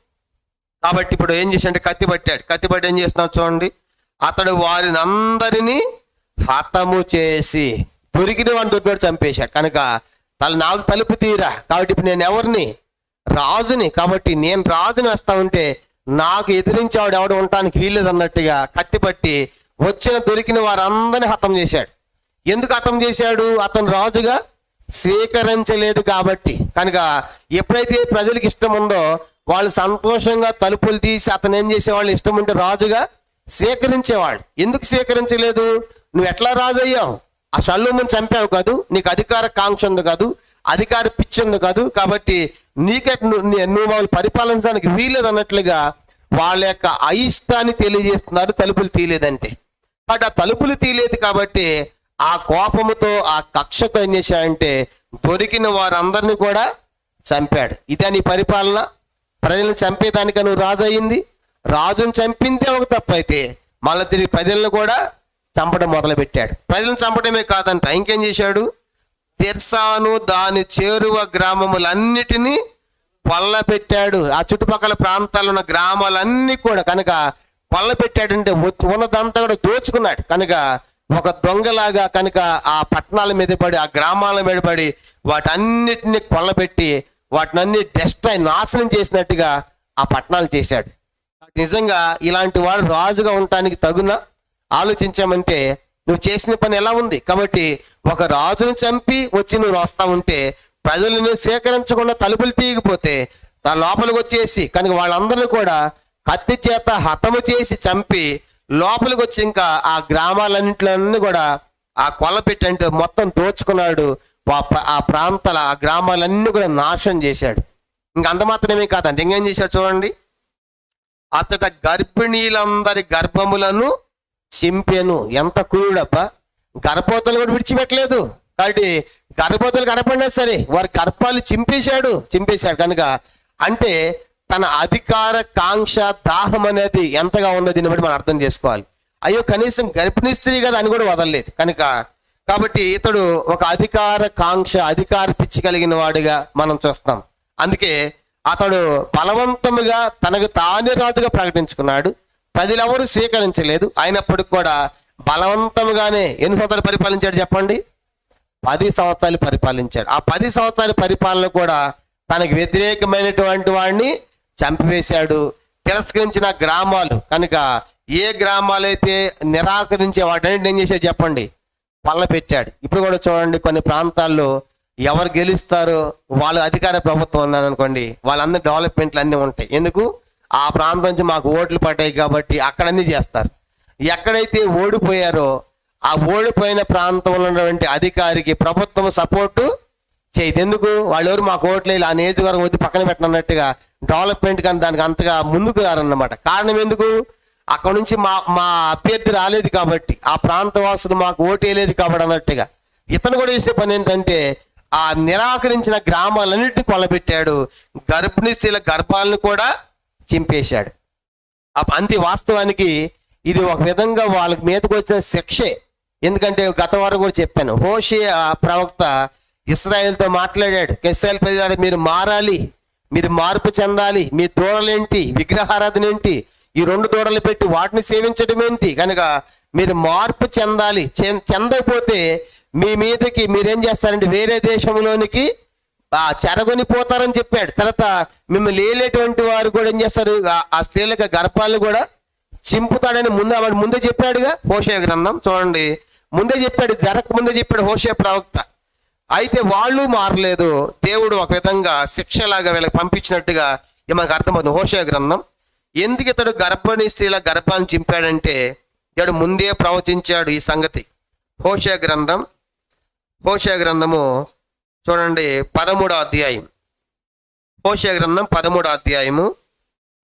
కాబట్టి ఇప్పుడు ఏం చేశాడంటే కత్తి పట్టి ఏం చేస్తున్నాడు చూడండి, అతడు వారిని అందరినీ హతము చేసి దొరికిన వాడిని దొరికిన చంపేశాడు. కనుక నాకు తలుపు తీరా, కాబట్టి ఇప్పుడు నేను ఎవరిని? రాజుని. కాబట్టి నేను రాజుని వస్తా ఉంటే నాకు ఎదిరించేవాడు ఎవడు ఉండటానికి వీల్లేదు అన్నట్టుగా కత్తి పట్టి దొరికిన వారందరినీ హతం చేశాడు. ఎందుకు హతం చేశాడు? అతను రాజుగా స్వీకరించలేదు కాబట్టి. కనుక ఎప్పుడైతే ప్రజలకు ఇష్టం ఉందో వాళ్ళు సంతోషంగా తలుపులు తీసి అతను ఏం చేసేవాళ్ళు, ఇష్టం ఉంటే రాజుగా స్వీకరించేవాళ్ళు. ఎందుకు స్వీకరించలేదు? నువ్వు ఎట్లా రాజు అయ్యావు? ఆ షల్లూమును చంపావు కాదు, నీకు అధికార కాంక్ష ఉంది కాదు, అధికార పిచ్చి ఉంది కాదు, కాబట్టి నువ్వు వాళ్ళు పరిపాలించడానికి వీలేదు అన్నట్లుగా వాళ్ళ యొక్క అయిష్టాన్ని తెలియజేస్తున్నారు తలుపులు తీయలేదంటే. కాబట్టి ఆ తలుపులు తీయలేదు కాబట్టి ఆ కోపముతో ఆ కక్షతో ఏం చేశాడంటే దొరికిన వారందరినీ కూడా చంపాడు. ఇదే నీ పరిపాలన? ప్రజలను చంపేదానిక నువ్వు రాజు అయ్యింది? రాజును చంపిందే ఒక తప్పు అయితే మళ్ళీ తిరిగి ప్రజలను కూడా చంపడం మొదలు పెట్టాడు. ప్రజలను చంపడమే కాదంట, ఇంకేం చేశాడు? తిర్సాను దాని చేరువ గ్రామములన్నిటినీ కొల్ల పెట్టాడు. ఆ చుట్టుపక్కల ప్రాంతాల్లో ఉన్న గ్రామాలన్నీ కూడా కనుక కొల్ల పెట్టాడంటే ఉన్నదంతా కూడా దోచుకున్నాడు. కనుక ఒక దొంగలాగా కనుక ఆ పట్టణాల మీద పడి ఆ గ్రామాల మీద పడి వాటన్నిటిని కొల్లబెట్టి వాటినన్ని డెస్ట్రాయ్ నాశనం చేసినట్టుగా ఆ పట్టణాలు చేశాడు. నిజంగా ఇలాంటి వాడు రాజుగా ఉండటానికి తగున ఆలోచించామంటే నువ్వు చేసిన పని ఎలా ఉంది? కాబట్టి ఒక రాజును చంపి వచ్చి నువ్వు వస్తా ఉంటే ప్రజలను స్వీకరించకుండా తలుపులు తీయకపోతే ఆ లోపలికి వచ్చేసి కనుక వాళ్ళందరినీ కూడా కత్తి చేత హతము చేసి చంపి లోపలికి వచ్చి ఇంకా ఆ గ్రామాలన్నింటినీ కూడా ఆ కొల్ల పెట్టంటే మొత్తం దోచుకున్నాడు. ఆ ప్రాంతాల ఆ గ్రామాలన్నీ కూడా నాశనం చేశాడు. ఇంక అంత మాత్రమే కాదంటే ఇంకేం చేశాడు చూడండి, అతట గర్భిణీలందరి గర్భములను చింపెను. ఎంత క్రూరుడబ్బా! గర్భవతులు కూడా విడిచిపెట్టలేదు. కాబట్టి గర్భవతులు కనపడినా సరే వారి గర్భాలు చింపేశాడు. కనుక అంటే తన అధికార కాంక్ష దాహం అనేది ఎంతగా ఉందో దీన్ని బట్టి మనం అర్థం చేసుకోవాలి. అయ్యో కనీసం గర్భిణీ స్త్రీ కదా అని కూడా వదలలేదు. కాబట్టి ఇతడు ఒక అధికార కాంక్ష అధికార పిచ్చి కలిగిన వాడిగా మనం చూస్తాం. అందుకే అతడు బలవంతముగా తనకు తానే రాజుగా ప్రకటించుకున్నాడు. ప్రజలెవరూ స్వీకరించలేదు. అయినప్పటికి కూడా బలవంతంగానే ఎన్ని సంవత్సరాలు పరిపాలించాడు చెప్పండి? 10 సంవత్సరాలు పరిపాలించాడు. ఆ 10 సంవత్సరాల పరిపాలన కూడా తనకు వ్యతిరేకమైనటువంటి వాడిని చంపివేశాడు. తిరస్కరించిన గ్రామాలు కనుక ఏ గ్రామాలైతే నిరాకరించే వాటిని ఏం చేశాడు చెప్పండి? పళ్ళ పెట్టాడు. ఇప్పుడు కూడా చూడండి కొన్ని ప్రాంతాల్లో ఎవరు గెలుస్తారో వాళ్ళు అధికార ప్రభుత్వం ఉందని అనుకోండి, వాళ్ళందరూ డెవలప్మెంట్లు అన్నీ ఉంటాయి. ఎందుకు? ఆ ప్రాంతం నుంచి మాకు ఓట్లు పడ్డాయి కాబట్టి అక్కడ అన్నీ చేస్తారు. ఎక్కడైతే ఓడిపోయారో ఆ ఓడిపోయిన ప్రాంతంలో ఉన్నటువంటి అధికారికి ప్రభుత్వం సపోర్టు చేయదు. ఎందుకు? వాళ్ళు ఎవరు మాకు ఓట్లు ఆ నియోజకవర్గం వద్దు పక్కన పెట్టినట్టుగా డెవలప్మెంట్ కానీ దానికి అంతగా ముందుకు రారన్నమాట. కారణం ఎందుకు? అక్కడ నుంచి మా అభ్యర్థి రాలేదు కాబట్టి, ఆ ప్రాంతవాసులు మాకు ఓటు వేయలేదు కాబట్టి అన్నట్టుగా. ఇతను కూడా చేసే పని ఏంటంటే ఆ నిరాకరించిన గ్రామాలన్నింటినీ కొల్లబెట్టాడు. గర్భిణీ స్త్రీల గర్భాలను కూడా చింపేశాడు. అంతే. వాస్తవానికి ఇది ఒక విధంగా వాళ్ళకి మీదకి వచ్చిన శిక్షే. ఎందుకంటే గత వారం కూడా చెప్పాను, హోషేయ ప్రవక్త ఇశ్రాయేలుతో మాట్లాడాడు. ఇశ్రాయేలు ప్రజలు మీరు మారాలి, మీరు మార్పు చెందాలి, మీ దూడలేంటి, విగ్రహారాధన ఏంటి, ఈ 2 దూడలు పెట్టి వాటిని సేవించడం ఏంటి, కనుక మీరు మార్పు చెందాలి. చెందకపోతే మీ మీదకి మీరేం చేస్తారంటే వేరే దేశంలోనికి చెరగొని పోతారని చెప్పాడు. తర్వాత మిమ్మల్ని లేలేటువంటి వారు కూడా ఏం చేస్తారు, ఆ స్త్రీలకు గర్భాలను కూడా చింపుతాడని ముందే చెప్పాడుగా హోషేయ గ్రంథం. చూడండి, ముందే చెప్పాడు, జరగకముందే చెప్పాడు హోషేయ ప్రవక్త. అయితే వాళ్ళు మారలేదు. దేవుడు ఒక విధంగా శిక్షలాగా వీళ్ళకి పంపించినట్టుగా మనకు అర్థమవుతుంది హోషేయ గ్రంథం. ఎందుకు ఇతడు గర్భిణీ స్త్రీల గర్భాన్ని చింపాడంటే ఇతడు ముందే ప్రవచించాడు ఈ సంగతి. హోషేయ గ్రంథము చూడండి 13వ అధ్యాయం. హోషేయ గ్రంథం 13వ అధ్యాయము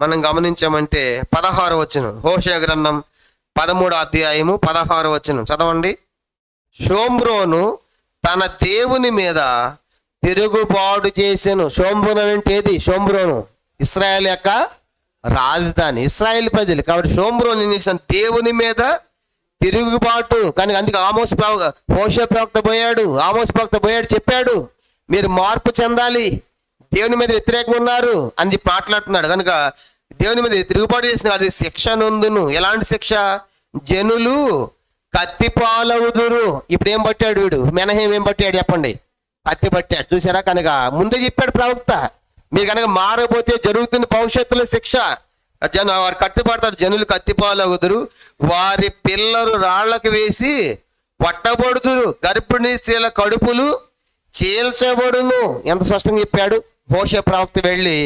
మనం గమనించామంటే 16వ వచనం. హోషేయ గ్రంథం 13వ అధ్యాయము 16వ వచనం చదవండి. షోమ్రోను తన దేవుని మీద తిరుగుబాటు చేసెను. షోమ్రోను అంటే ఏది? షోమ్రోను ఇశ్రాయేల్ యొక్క రాజధాని, ఇశ్రాయేల్ ప్రజలు. కాబట్టి షోమ్రోను దేవుని మీద తిరుగుబాటు. కానీ అందుకే హోషేయ ప్రవక్త పోయాడు, ఆమోస్ ప్రవక్త పోయాడు, చెప్పాడు మీరు మార్పు చెందాలి, దేవుని మీద వ్యతిరేకంగా ఉన్నారు అని చెప్పి మాట్లాడుతున్నాడు. కనుక దేవుని మీద తిరుగుబాటు చేసిన అది శిక్ష నొందును. ఎలాంటి శిక్ష? జనులు కత్తి పాలవుదురు. ఇప్పుడు ఏం పట్టాడు వీడు? మెనహేం ఏం పట్టాడు చెప్పండి? కత్తి పట్టాడు. చూసారా? కనుక ముందే చెప్పాడు ప్రవక్త, మీరు కనుక మారబోతే జరుగుతుంది భవిష్యత్తులో శిక్ష. వారు కత్తి పడతారు, జనులు కత్తి పాలవుదురు, వారి పిల్లలు రాళ్లకు వేసి పట్టబడుదురు, గర్భిణీ స్త్రీల కడుపులు చీల్చబడును. ఎంత స్పష్టంగా చెప్పాడు హోషేయ ప్రవక్త. వెళ్ళి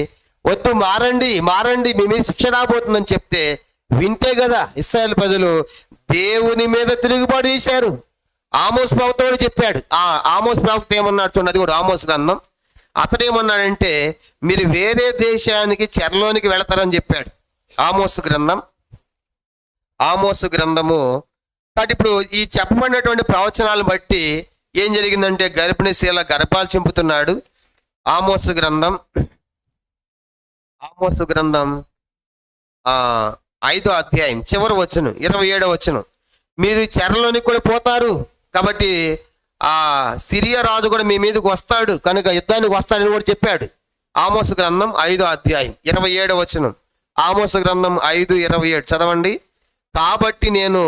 వద్దు, మారండి మారండి, మీ మీద శిక్ష రాబోతుందని చెప్తే వింటే కదా ఇశ్రాయేలు ప్రజలు దేవుని మీద తిరుగుబాటు చేశారు. ఆమోస్ ప్రవక్త కూడా చెప్పాడు. ఆమోస్ ప్రవక్త ఏమన్నాడు చూడండి, అది కూడా ఆమోస్ గ్రంథం. అతడు ఏమన్నాడంటే మీరు వేరే దేశానికి చెరలోనికి వెళతారని చెప్పాడు. ఆమోసు గ్రంథము. కాబట్టి ఇప్పుడు ఈ చెప్పబడినటువంటి ప్రవచనాలను బట్టి ఏం జరిగిందంటే గర్భిణీ స్త్రీల గర్భాలు చింపుతున్నాడు. ఆమోసు గ్రంథం 5వ అధ్యాయం చివరి వచనం 27వ వచనం, మీరు చెరలోనికి కూడా పోతారు, కాబట్టి ఆ సిరియా రాజు కూడా మీ మీదకి వస్తాడు, కనుక యుద్ధానికి వస్తాడని కూడా చెప్పాడు. ఆమోసు గ్రంథం 5వ అధ్యాయం 27వ వచనం. ఆమోసు గ్రంథం 5:27 చదవండి. కాబట్టి నేను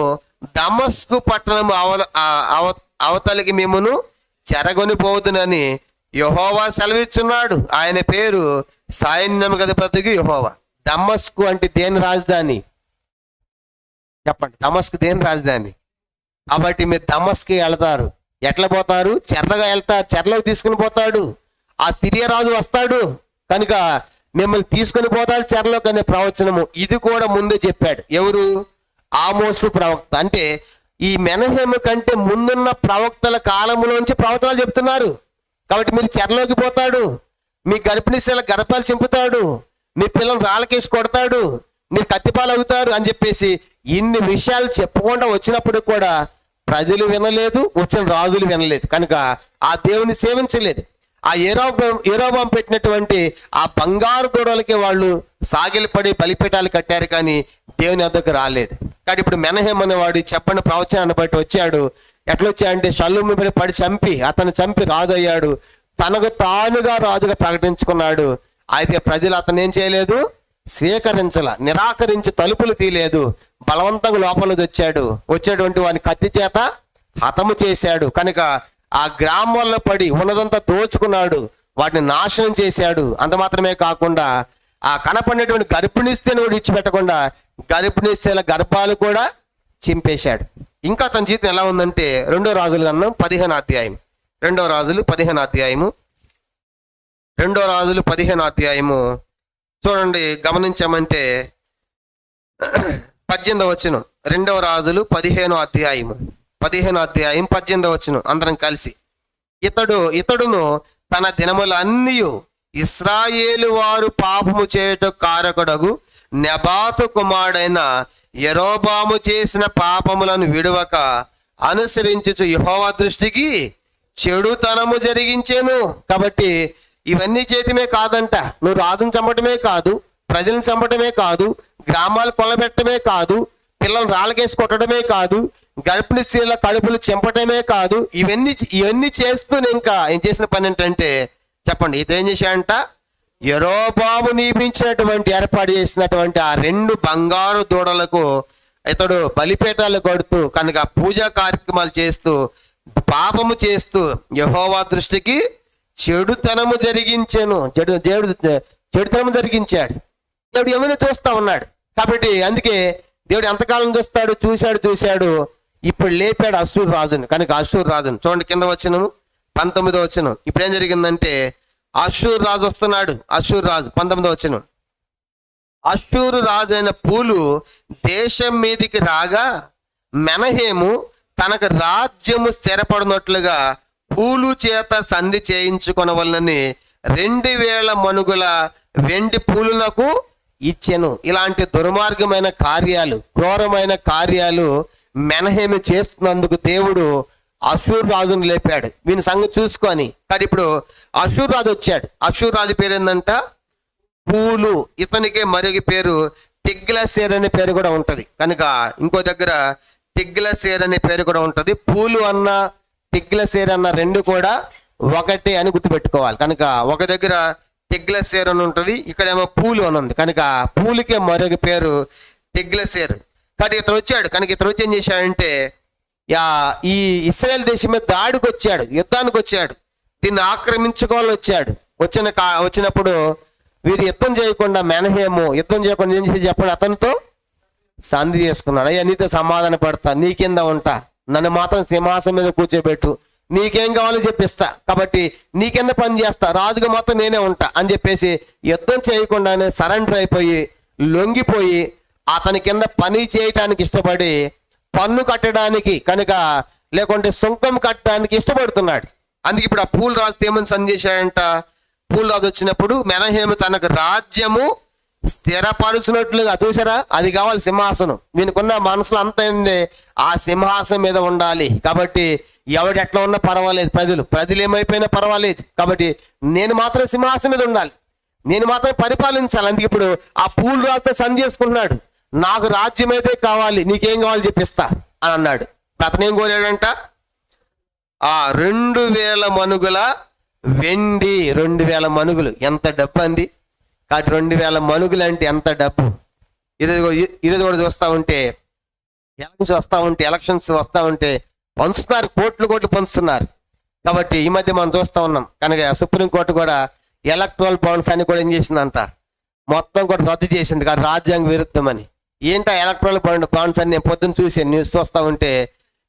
దమస్కు పట్టణం అవతలికి మిమ్మును చెరగొని పోదునని యెహోవా సెలవిస్తున్నాడు. ఆయన పేరు సైన్యం అధిపతికి యెహోవా. దమస్కు అంటే దేని రాజధాని చెప్పండి? దమస్కు దేని రాజధాని? కాబట్టి మీరు దమస్కి వెళ్తారు. ఎట్లా పోతారు? చెరగా వెళ్తారు, చెరలోకి తీసుకుని పోతాడు. ఆ సిరియా రాజు వస్తాడు, కనుక మిమ్మల్ని తీసుకుని పోతాడు చెరలోకి అనే ప్రవచనము ఇది కూడా ముందే చెప్పాడు. ఎవరు? ఆమోసు ప్రవక్త. అంటే ఈ మెనహేము కంటే ముందున్న ప్రవక్తల కాలంలోంచి ప్రవచనాలు చెప్తున్నారు. కాబట్టి మీరు చెరలోకి పోతాడు, మీ గర్భిణీ స్త్రీల గర్భాలు చింపుతాడు, మీ పిల్లలు రాళ్ళకేసి కొడతాడు, మీరు కత్తిపాలు అవుతారు అని చెప్పేసి ఇన్ని విషయాలు చెప్పకుండా వచ్చినప్పుడు కూడా ప్రజలు వినలేదు, వచ్చిన రాజులు వినలేదు, కనుక ఆ దేవుని సేవించలేదు. ఆ యెరోబాము పెట్టినటువంటి ఆ బంగారు గోడలకి వాళ్ళు సాగిలపడి బలిపీఠాలు కట్టారు, కానీ దేవుని వద్దకు రాలేదు. కానీ ఇప్పుడు మెనహేం అనేవాడు చెప్పని ప్రవచనాన్ని బట్టి వచ్చాడు. ఎట్లా వచ్చాడంటే షల్లూము పడి అతను చంపి రాజు అయ్యాడు, తనకు తానుగా రాజుగా ప్రకటించుకున్నాడు. అయితే ప్రజలు అతను ఏం చేయలేదు, నిరాకరించి తలుపులు తీయలేదు, బలవంతంగా లోపలికి వచ్చేటువంటి వాని కత్తి చేత హతము చేశాడు. కనుక ఆ గ్రామాల్లో పడి ఉన్నదంతా దోచుకున్నాడు, వాటిని నాశనం చేశాడు. అంత మాత్రమే కాకుండా ఆ కనపడినటువంటి గర్భిణీ స్త్రీని కూడా ఇచ్చిపెట్టకుండా గర్భిణీ స్త్రీల గర్భాలు కూడా చింపేశాడు. ఇంకా తన జీవితం ఎలా ఉందంటే 2వ రాజుల గ్రంథం 15వ అధ్యాయం 2వ రాజులు 15వ అధ్యాయము చూడండి, గమనించామంటే 18వ వచనం. 2వ రాజులు 15వ అధ్యాయం 18వ వచనం. అందరం కలిసి ఇతడును తన దినములన్నీ ఇశ్రాయేలు వారు పాపము చేయుట కారకుడగు నెబాతు కుమారుడైన యెరోబాము చేసిన పాపములను విడువక అనుసరించుచు యెహోవా దృష్టికి చెడుతనము జరిగించెను. కాబట్టి ఇవన్నీ చేయటమే కాదంట, నువ్వు రాజును చంపటమే కాదు, ప్రజలను చంపటమే కాదు, గ్రామాలు కొల్లబెట్టడమే కాదు, పిల్లలు రాళ్ళకేసి కొట్టడమే కాదు, గర్భిణీ స్త్రీల కడుపులు చెంపటమే కాదు, ఇవన్నీ చేస్తూనే ఇంకా ఏం చేసిన పని ఏంటంటే చెప్పండి, ఇతను ఏం చేశాడంట? యెరోబాము నియమించినటువంటి ఏర్పాటు చేసినటువంటి ఆ 2 బంగారు దూడలకు ఇతడు బలిపీఠాలు కొడుతూ కనుక పూజా కార్యక్రమాలు చేస్తూ పాపము చేస్తూ యెహోవా దృష్టికి చెడుతనము జరిగించాను. చెడుతనము జరిగించాడు. దేవుడు ఏమైనా చూస్తా ఉన్నాడు. కాబట్టి అందుకే దేవుడు ఎంతకాలం చూశాడు. ఇప్పుడు లేపాడు అశ్షూరు రాజును. కనుక అశ్షూరు రాజును చూడండి, కింద వచనము 19వ వచనం. ఇప్పుడు ఏం జరిగిందంటే అశ్షూరు రాజు వస్తున్నాడు. అశ్షూరు రాజు 19వ వచనం. అశ్షూరు రాజు అయిన పూలు దేశం మీదికి రాగా మెనహేము తనకు రాజ్యము స్థిరపడినట్లుగా పూలు చేత సంధి చేయించుకొనవలనని 2000 మణుగుల వెండి పూలునకు ఇచ్చెను. ఇలాంటి దుర్మార్గమైన కార్యాలు, క్రూరమైన కార్యాలు మెనహేము చేస్తున్నందుకు దేవుడు అశ్షూరు రాజును లేపాడు. వీని సంగతి చూసుకొని. కానీ ఇప్పుడు అశ్షూరు రాజు వచ్చాడు. అశ్షూరు రాజు పేరు ఏంటంట? పూలు. ఇతనికే మరొక పేరు తిగ్లత్ పిలేసెర్ అనే పేరు కూడా ఉంటది. కనుక ఇంకో దగ్గర తిగ్లసేర్ అనే పేరు కూడా ఉంటుంది. పూలు అన్న తిగ్లసేర్ అన్న రెండు కూడా ఒకటే అని గుర్తుపెట్టుకోవాలి. కనుక ఒక దగ్గర తిగ్లసేర్ అని ఉంటుంది, ఇక్కడేమో పూలు అని ఉంది. కనుక పూలుకే మరొక పేరు తిగ్లసేర్. కాబట్టి ఇతను వచ్చాడు. కనుక ఇతను వచ్చి ఏం చేశాడంటే ఈ ఇశ్రాయేల్ దేశం మీద దాడికి వచ్చాడు, యుద్ధానికి వచ్చాడు, దీన్ని ఆక్రమించుకోవాలని వచ్చాడు. వచ్చినప్పుడు వీరు యుద్ధం చేయకుండా మెనహేము యుద్ధం చేయకుండా ఏం చేసి చెప్పండి, అతనితో సంధి చేసుకున్నాడు. అయ్యా నీతో సమాధాన పడతా, నీ కింద ఉంటా, నన్ను మాత్రం సింహాసనం మీద కూర్చోబెట్టు, నీకేం కావాలో చెప్పిస్తా, కాబట్టి నీ కింద పని చేస్తా, రాజుగా మాత్రం నేనే ఉంటా అని చెప్పేసి యుద్ధం చేయకుండానే సరెండర్ అయిపోయి లొంగిపోయి అతని కింద పని చేయటానికి ఇష్టపడి పన్ను కట్టడానికి కనుక లేకుంటే సుంకం కట్టడానికి ఇష్టపడుతున్నాడు. అందుకే ఇప్పుడు ఆ పూల్ రాజు ఏమని సందేశాడంట, పూల్ రాజు వచ్చినప్పుడు మెనహేము తనకు రాజ్యము స్థిరపరుచినట్లుగా చూసారా, అది కావాలి సింహాసనం. వీనికున్న మనసులో అంత ఏంది, ఆ సింహాసనం మీద ఉండాలి. కాబట్టి ఎవడు ఎట్లా ఉన్నా పర్వాలేదు, ప్రజలు ఏమైపోయినా పర్వాలేదు, కాబట్టి నేను మాత్రం సింహాసనం మీద ఉండాలి, నేను మాత్రం పరిపాలించాలి. అందుకే ఇప్పుడు ఆ పూల్ రాజుతో సంధి చేసుకుంటున్నాడు, నాకు రాజ్యం అయితే కావాలి, నీకేం కావాలి చెప్పిస్తా అని అన్నాడు. అతను ఏం కోరాడంట, 2000 మనుగుల వెండి. 2000 మనుగులు ఎంత డబ్బు అంది. కాబట్టి 2000 మనుగులు అంటే ఎంత డబ్బు. ఈరోజు కూడా చూస్తూ ఉంటే ఎలక్షన్స్ వస్తూ ఉంటే పంచుతున్నారు, కోట్లు పంచుతున్నారు. కాబట్టి ఈ మధ్య మనం చూస్తూ ఉన్నాం. కనుక సుప్రీంకోర్టు కూడా ఎలక్ట్రల్ బాండ్స్ అని కూడా ఏం చేసిందంట, మొత్తం కూడా రద్దు చేసింది, కానీ రాజ్యాంగ విరుద్ధమని. ఏంటా ఎలక్ట్రల్ బాండ్స్ అని నేను పొద్దున్న చూసాను, న్యూస్ చూస్తూ ఉంటే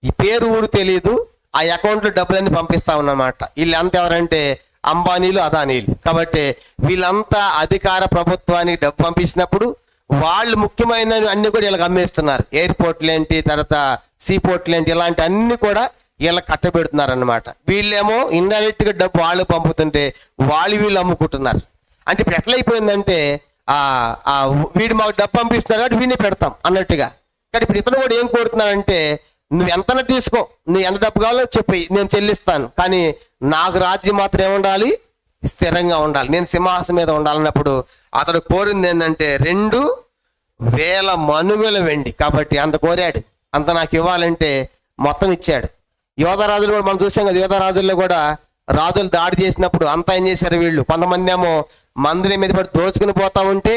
ఈ పేరు ఊరు తెలియదు, ఆ అకౌంట్లో డబ్బులన్నీ పంపిస్తా ఉన్నమాట. వీళ్ళంతా ఎవరంటే అంబానీలు, అదానీలు. కాబట్టి వీళ్ళంతా అధికార ప్రభుత్వానికి డబ్బు పంపించినప్పుడు వాళ్ళు ముఖ్యమైన అన్ని కూడా వీళ్ళకి అమ్మేస్తున్నారు. ఎయిర్పోర్ట్లు ఏంటి, తర్వాత సీపోర్ట్లు ఏంటి, ఇలాంటి అన్ని కూడా వీళ్ళకి కట్టబెడుతున్నారు అన్నమాట. వీళ్ళేమో ఇండైరెక్ట్ గా డబ్బు వాళ్ళు పంపుతుంటే వీళ్ళు అమ్ముకుంటున్నారు. అంటే ఇప్పుడు ఎట్లయిపోయిందంటే వీడు మాకు డబ్బు పంపిస్తున్నారు కాబట్టి వీడిని పెడతాం అన్నట్టుగా. కానీ ఇప్పుడు ఇతను కూడా ఏం కోరుతున్నాడంటే, నువ్వు ఎంత తీసుకో, నువ్వు ఎంత డబ్బు కావాలో చెప్పి నేను చెల్లిస్తాను, కానీ నాకు రాజ్యం మాత్రం ఏముండాలి, స్థిరంగా ఉండాలి, నేను సింహాసనం మీద ఉండాలన్నప్పుడు అతడు కోరింది ఏంటంటే 2000 మనుగుల వెండి. కాబట్టి అంత కోరాడు, అంత నాకు ఇవ్వాలంటే మొత్తం ఇచ్చాడు. యోధరాజులు కూడా మనం చూసాం కదా, యోధరాజుల్లో కూడా రాజులు దాడి చేసినప్పుడు అంతా ఏం చేశారు, వీళ్ళు కొంతమంది ఏమో మందిరం మీద పడి దోచుకుని పోతా ఉంటే,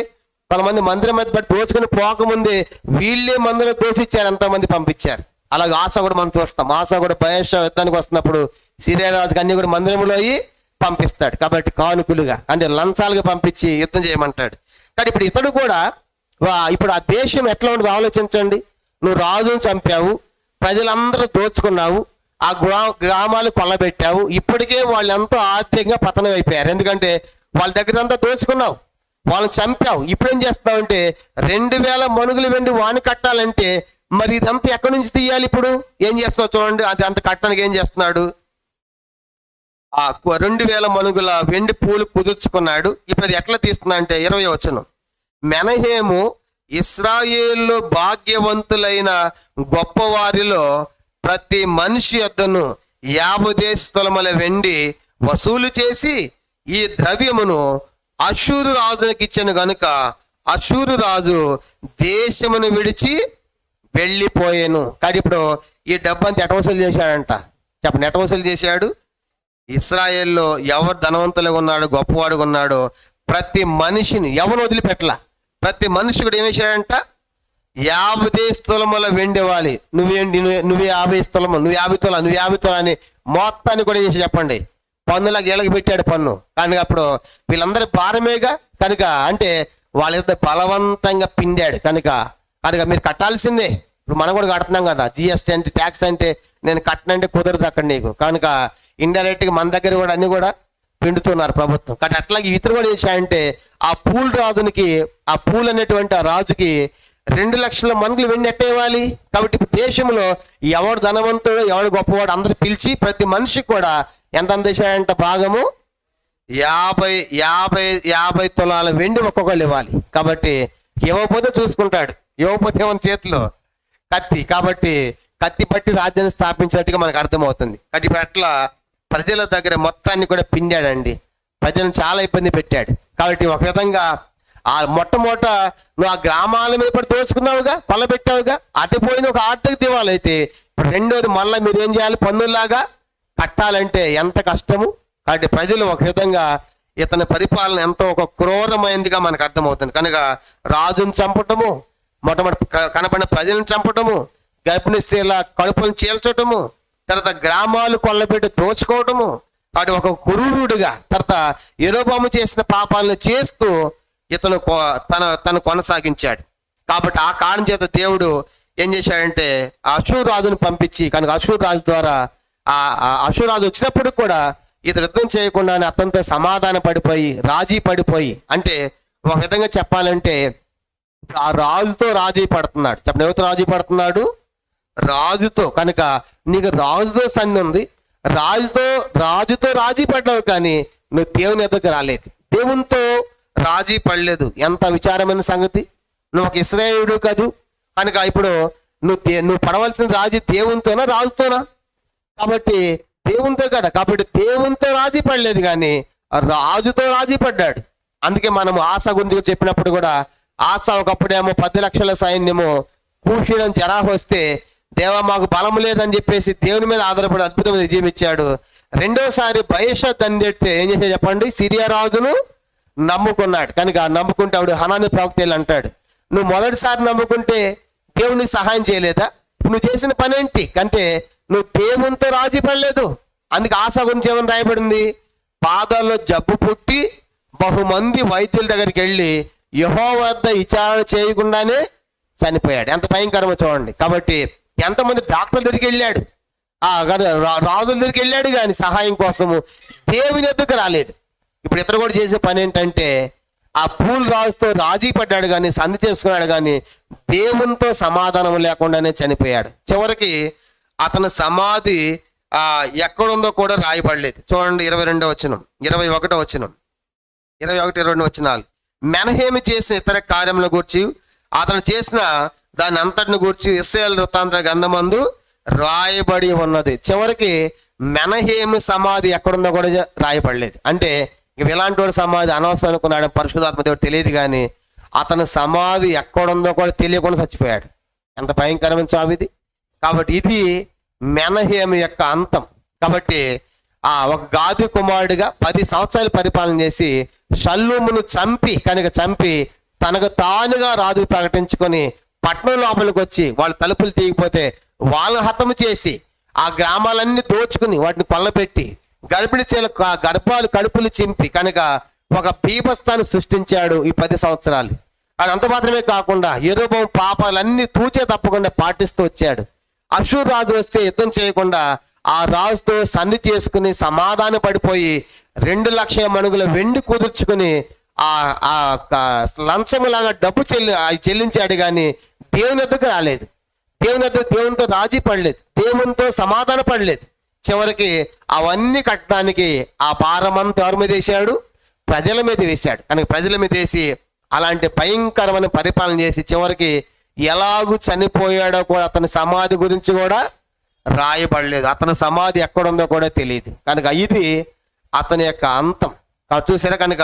కొంతమంది మందిరం మీద పడి దోచుకుని పోకముందే వీళ్ళే మందిరం దోచిచ్చారు, ఎంతమంది పంపించారు. అలాగే ఆశ కూడా మనం చూస్తాం. ఆశ కూడా బయషా యుద్ధానికి వస్తున్నప్పుడు సిరియా రాజుకి అన్ని కూడా మందిరంలో అయ్యి పంపిస్తాడు. కాబట్టి కానుకలుగా అంటే లంచాలుగా పంపించి యుద్ధం చేయమంటాడు. కానీ ఇప్పుడు ఇతడు కూడా ఇప్పుడు ఆ దేశం ఎట్లా ఉండదు ఆలోచించండి. నువ్వు రాజును చంపావు, ప్రజలందరూ దోచుకున్నావు, ఆ గ్రామాలు కొల్లబెట్టావు, ఇప్పటికే వాళ్ళు ఎంతో ఆర్థికంగా పతనం అయిపోయారు. ఎందుకంటే వాళ్ళ దగ్గర అంతా దోచుకున్నావు, వాళ్ళని చంపావు. ఇప్పుడు ఏం చేస్తావు అంటే 2000 మనుగులు వెండి వాని కట్టాలంటే మరి ఇదంతా ఎక్కడి నుంచి తీయాలి. ఇప్పుడు ఏం చేస్తావు చూడండి, అది అంత కట్టడానికి ఏం చేస్తున్నాడు, 2000 మనుగుల వెండి పూలు కుదుర్చుకున్నాడు. ఇప్పుడు అది ఎట్లా తీస్తున్నా అంటే 20వ వచనం, మెనహేము ఇశ్రాయేలు భాగ్యవంతులైన గొప్పవారిలో ప్రతి మనిషి యొద్దను 50 తులముల వెండి వసూలు చేసి ఈ ద్రవ్యమును అషూరు రాజులకు ఇచ్చాను గనుక అషూరు రాజు దేశమును విడిచి వెళ్ళిపోయాను. కానీ ఇప్పుడు ఈ డబ్బు అంతా ఎట వసూలు చేశాడంట చెప్పండి, ఎట వసూలు చేశాడు. ఇశ్రాయేల్లో ఎవరు ధనవంతులుగా ఉన్నాడో, గొప్పవాడుగా ఉన్నాడో ప్రతి మనిషిని ఎవరు వదిలిపెట్టలా. ప్రతి మనిషి కూడా ఏం చేశాడంట, 50 తులముల వెండి ఇవ్వాలి. నువ్వు 50 తులము, నువ్వు 50 తుల, నువ్వు 50 తుల అని మొత్తాన్ని కూడా చేసి చెప్పండి. పన్నులకు గీళ్ళకి పెట్టాడు పన్ను. కానీ అప్పుడు వీళ్ళందరి భారమేగా. కనుక అంటే వాళ్ళిద్దరు బలవంతంగా పిండాడు. కనుక మీరు కట్టాల్సిందే. ఇప్పుడు మనం కూడా కడుతున్నాం కదా, జిఎస్టీ అంటే ట్యాక్స్ అంటే నేను కట్టనంటే కుదరదు అక్కడ నీకు. కనుక ఇండైరెక్ట్గా మన దగ్గర కూడా అన్ని కూడా పిండుతున్నారు ప్రభుత్వం. కానీ అట్లాగే ఇతరు కూడా చేశాయంటే ఆ పూల్ రాజునికి, ఆ పూల్ అనేటువంటి ఆ రాజుకి 2 లక్షల మనుగులు వెండి ఎట్ట ఇవ్వాలి. కాబట్టి ఇప్పుడు దేశంలో ఎవడు ధనవంతుడు, ఎవడు గొప్పవాడు అందరు పిలిచి ప్రతి మనిషికి కూడా ఎంత చేశాడంట భాగము 50 తులాల వెండి ఒక్కొక్కళ్ళు ఇవ్వాలి. కాబట్టి ఇవ్వకపోతే చూసుకుంటాడు, ఇవ్వకపోతే ఏమన్నా చేతిలో కత్తి. కాబట్టి కత్తి పట్టి రాజ్యాన్ని స్థాపించినట్టుగా మనకు అర్థమవుతుంది. కాబట్టి ఇప్పుడు అట్లా ప్రజల దగ్గర మొత్తాన్ని కూడా పిండాడండి, ప్రజలను చాలా ఇబ్బంది పెట్టాడు. కాబట్టి ఒక విధంగా ఆ మొట్టమొదట నువ్వు ఆ గ్రామాల మీద పడి దోచుకున్నావుగా, కొల్లబెట్టావుగా, అటుపోయిన ఒక ఆర్థిక దివాలు అయితే ఇప్పుడు రెండోది మళ్ళీ మీరు ఏం చేయాలి, పన్నుల్లాగా కట్టాలంటే ఎంత కష్టము. కాబట్టి ప్రజలు ఒక విధంగా ఇతని పరిపాలన ఎంతో ఒక క్రూరమైనదిగా మనకు అర్థమవుతుంది. కనుక రాజుని చంపటము, మొట్టమొదటి కనబడిన ప్రజలను చంపటము, గర్భిణీ స్త్రీల కడుపులను చీల్చటము, తర్వాత గ్రామాలు కొల్లబెట్టి దోచుకోవటము, వాటి ఒక క్రూరుడిగా తర్వాత యెరొబోము చేసిన పాపాలను చేస్తూ ఇతను తను కొనసాగించాడు. కాబట్టి ఆ కారణం చేత దేవుడు ఏం చేశాడంటే అషూరు రాజును పంపించి, కనుక అషూరు రాజు ద్వారా ఆ అషూరు రాజు వచ్చినప్పుడు కూడా ఇతను యుద్ధం చేయకుండానే అతనితో సమాధాన పడిపోయి రాజీ పడిపోయి, అంటే ఒక విధంగా చెప్పాలంటే ఆ రాజుతో రాజీ పడుతున్నాడు. చెప్పండి, ఎవరితో రాజీ పడుతున్నాడు? రాజుతో. కనుక నీకు రాజుతో సంధి ఉంది, రాజుతో రాజీ పడ్డావు, కానీ నువ్వు దేవుని ఎదురుకు రాలేదు, దేవునితో రాజీ పడలేదు. ఎంత విచారమైన సంగతి. నువ్వు ఒక ఇశ్రాయేలుడు కాదు, కనుక ఇప్పుడు నువ్వు పడవలసిన రాజీ దేవునితోనా రాజుతోనా? కాబట్టి దేవునితో కదా, కాబట్టి దేవునితో రాజీ పడలేదు, కానీ రాజుతో రాజీ పడ్డాడు. అందుకే మనము ఆశ గురించి చెప్పినప్పుడు కూడా ఆశ ఒకప్పుడేమో 10 లక్షల సైన్యము కూషీడం జరాహ వస్తే దేవా మాకు బలం లేదని చెప్పేసి దేవుని మీద ఆధారపడి అద్భుతమైన విజయం ఇచ్చాడు. రెండోసారి బయషత్ అందెడితే ఏం చేసే చెప్పండి, సిరియా రాజును నమ్ముకున్నాడు. కనుక నమ్ముకుంటే ఆవిడ హనాని ప్రవక్త అంటాడు, నువ్వు మొదటిసారి నమ్ముకుంటే దేవునికి సహాయం చేయలేదా? నువ్వు చేసిన పని ఏంటి అంటే నువ్వు దేవునితో రాజీ పడలేదు. అందుకే ఆశ గురించి ఏమని రాయబడింది, పాదాల్లో జబ్బు పుట్టి బహుమంది వైద్యుల దగ్గరికి వెళ్ళి యెహోవా వద్ద విచారణ చేయకుండానే చనిపోయాడు. ఎంత భయంకరమో చూడండి. కాబట్టి ఎంతమంది డాక్టర్ల దగ్గరికి వెళ్ళాడు, రాజుల దగ్గరికి వెళ్ళాడు, కానీ సహాయం కోసము దేవుని ఎద్దుకు రాలేదు. ఇప్పుడు ఇతను కూడా చేసే పని ఏంటంటే ఆ పూల్ రాజుతో రాజీ పడ్డాడు, కానీ సంధి చేసుకున్నాడు, కానీ దేవునితో సమాధానం లేకుండానే చనిపోయాడు. చివరికి అతని సమాధి ఎక్కడుందో కూడా రాయబడలేదు. చూడండి 22వ వచనం, 21వ వచనం, 21, 22 వచనాలు. మెనహేము చేసిన ఇతర కార్యముల గూర్చి అతను చేసిన దాని అంతటిని గూర్చి ఇశ్రాయేలు వృత్తాంత గ్రంథమందు రాయబడి ఉన్నది. చివరికి మెనహేము సమాధి ఎక్కడుందో కూడా రాయబడలేదు. అంటే ఇలాంటి వాడి సమాధి అనవసరం అనుకున్నాడు పరిశుద్ధాత్మ దేవుడు తెలియదు, కానీ అతని సమాధి ఎక్కడుందో కూడా తెలియకుండా చచ్చిపోయాడు. ఎంత భయంకరమైన చావు ఇది. కాబట్టి ఇది మెనహేము యొక్క అంతం. కాబట్టి ఒక గాది కుమారుడిగా 10 సంవత్సరాలు పరిపాలన చేసి షల్లూమును చంపి తనకు తానుగా రాజు ప్రకటించుకొని పట్టణం లోపలికి వచ్చి వాళ్ళ తలుపులు తీయకపోతే వాళ్ళని హతము చేసి ఆ గ్రామాలన్నీ దోచుకుని వాటిని కొల్లపెట్టి గర్భిణీ స్త్రీల గర్భాలు కడుపులు చింపి కనుక ఒక బీభత్సాన్ని సృష్టించాడు ఈ 10 సంవత్సరాలు. అది అంత మాత్రమే కాకుండా యెరొబోము పాపాలన్నీ తూచే తప్పకుండా పాటిస్తూ వచ్చాడు. అషూరు రాజు వస్తే యుద్ధం చేయకుండా ఆ రాజుతో సంధి చేసుకుని సమాధాన పడిపోయి 2 లక్షల మణుగుల వెండి కుదుర్చుకుని ఆ లంచములాగా డబ్బు చెల్లించాడు, కానీ దేవుని ఎద్దుకు రాలేదు. దేవునితో రాజీ పడలేదు, దేవునితో సమాధాన పడలేదు. చివరికి అవన్నీ కట్టడానికి ఆ భారమంతా ఎవరి మీద వేశాడు? ప్రజల మీద వేశాడు. కనుక ప్రజల మీద వేసి అలాంటి భయంకరమైన పరిపాలన చేసి చివరికి ఎలాగూ చనిపోయాడో కూడా అతని సమాధి గురించి కూడా రాయబడలేదు. అతని సమాధి ఎక్కడుందో కూడా తెలియదు. కనుక ఇది అతని యొక్క అంతం. చూసారా, కనుక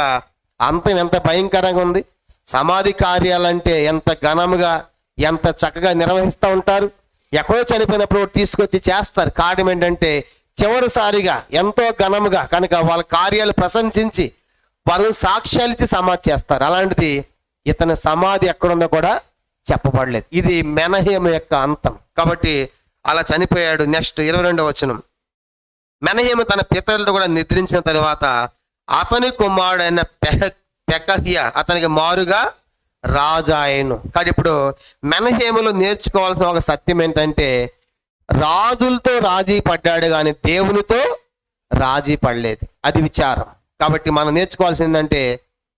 అంతం ఎంత భయంకరంగా ఉంది. సమాధి కార్యాలంటే ఎంత ఘనముగా ఎంత చక్కగా నిర్వహిస్తూ ఉంటారు. ఎక్కడో చనిపోయినప్పుడు తీసుకొచ్చి చేస్తారు. కారణం ఏంటంటే చివరిసారిగా ఎంతో ఘనముగా కనుక వాళ్ళ కార్యాలు ప్రశంసించి వాళ్ళు సాక్ష్యాలు ఇచ్చి సమాధి చేస్తారు. అలాంటిది ఇతని సమాధి ఎక్కడుందో కూడా చెప్పబడలేదు. ఇది మెనహేము యొక్క అంతం. కాబట్టి అలా చనిపోయాడు. నెక్స్ట్ 22వ వచనం. మెనహేము తన పితరులతో కూడా నిద్రించిన తర్వాత అతని కుమారుడైన పెకహ్యా అతనికి మారుగా రాజాయను. కానీ ఇప్పుడు మెనహేములో నేర్చుకోవాల్సిన ఒక సత్యం ఏంటంటే రాజులతో రాజీ పడ్డాడు, కానీ దేవునితో రాజీ పడలేదు. అది విచారం. కాబట్టి మనం నేర్చుకోవాల్సిందంటే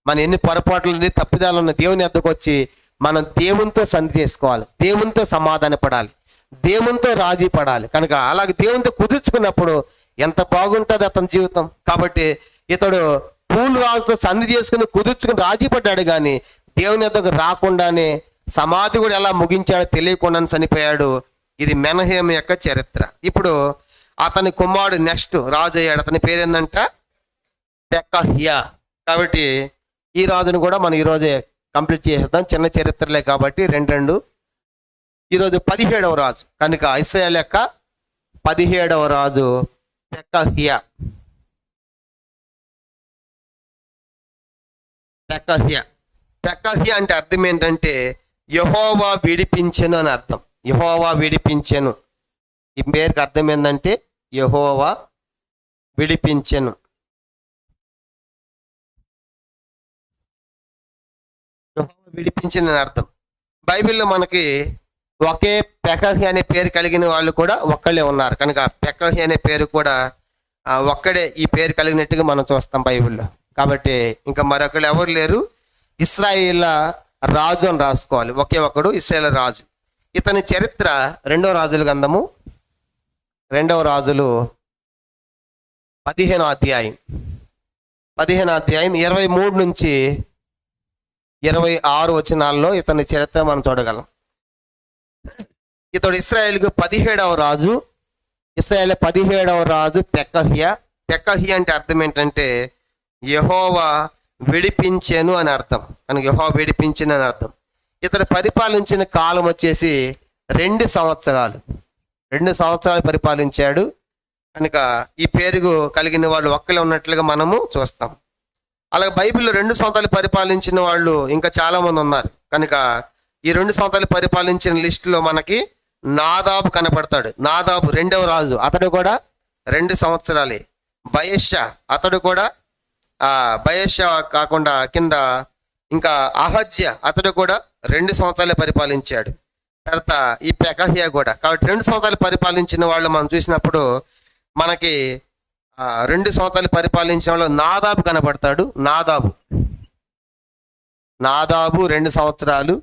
మన ఎన్ని పొరపాట్లు ఎన్ని తప్పిదాలు ఉన్న దేవుని వద్దకు వచ్చి మనం దేవునితో సంధి చేసుకోవాలి, దేవునితో సమాధాన పడాలి, దేవునితో రాజీ పడాలి. కనుక అలాగే దేవునితో కుదుర్చుకున్నప్పుడు ఎంత బాగుంటుంది అతని జీవితం. కాబట్టి ఇతడు పూలు రాజుతో సంధి చేసుకుని కుదుర్చుకుని రాజీ పడ్డాడు, కానీ దేవుని వద్దకు రాకుండానే సమాధి కూడా ఎలా ముగించాడో తెలియకుండానే చనిపోయాడు. ఇది మెనహేము యొక్క చరిత్ర. ఇప్పుడు అతని కుమారుడు నెక్స్ట్ రాజు అయ్యాడు. అతని పేరేందంట పెకహ్యా. కాబట్టి ఈ రాజును కూడా మనం ఈరోజే కంప్లీట్ చేసేద్దాం, చిన్న చరిత్రలే కాబట్టి రెండు. ఈరోజు 17వ రాజు కనుక ఇశ్రాయేలు యొక్క 17వ రాజు పెకహ్యా. పెకహ్యా అంటే అర్థం ఏంటంటే యెహోవా విడిపించెను అని అర్థం. యెహోవా విడిపించెను, ఈ పేరుకి అర్థం ఏంటంటే యెహోవా విడిపించెను. యెహోవా విడిపించెను అని అర్థం. బైబిల్లో మనకి ఒకే పెకహ్యా అనే పేరు కలిగిన వాళ్ళు కూడా ఒక్కళ్ళే ఉన్నారు కనుక పెకహ్యా అనే పేరు కూడా ఒక్కడే ఈ పేరు కలిగినట్టుగా మనం చూస్తాం బైబిల్లో. కాబట్టి ఇంకా మరొకళ్ళు ఎవరు లేరు, ఇశ్రాయేల్ రాజు అని రాసుకోవాలి, ఒకే ఒకడు ఇశ్రాయేల్ రాజు. ఇతని చరిత్ర 2వ రాజుల గ్రంథము 2వ రాజులు 15వ అధ్యాయం 23 నుంచి 26 వచనాల్లో ఇతని చరిత్ర మనం చూడగలం. ఇతడు ఇశ్రాయేలుకు 17వ రాజు. ఇశ్రాయేల్ 17వ రాజు పెకహ్యా. పెకహ్యా అంటే అర్థం ఏంటంటే యెహోవా విడిపించెను అని అర్థం. కనుక యెహోవా విడిపించెను అని అర్థం. ఇతడు పరిపాలించిన కాలం వచ్చేసి 2 సంవత్సరాలు. 2 సంవత్సరాలు పరిపాలించాడు కనుక ఈ పేరు కలిగిన వాళ్ళు ఒక్కలే ఉన్నట్లుగా మనము చూస్తాం. అలాగే బైబిల్లో 2 సంవత్సరాలు పరిపాలించిన వాళ్ళు ఇంకా చాలా మంది ఉన్నారు కనుక ఈ 2 సంవత్సరాలు పరిపాలించిన లిస్టులో మనకి నాదాబు కనపడతాడు. నాదాబు 2వ రాజు, అతడు కూడా 2 సంవత్సరాలే. బయెషా, అతడు కూడా బయెషా కాకుండా కింద ఇంకా అహజ్యా, అతడు కూడా 2 సంవత్సరాలే పరిపాలించాడు. తర్వాత ఈ పెకహ్యా కూడా. కాబట్టి 2 సంవత్సరాలు పరిపాలించిన వాళ్ళు మనం చూసినప్పుడు మనకి 2 సంవత్సరాలు పరిపాలించిన వాళ్ళు నాదాబు కనపడతాడు. నాదాబు 2 సంవత్సరాలు.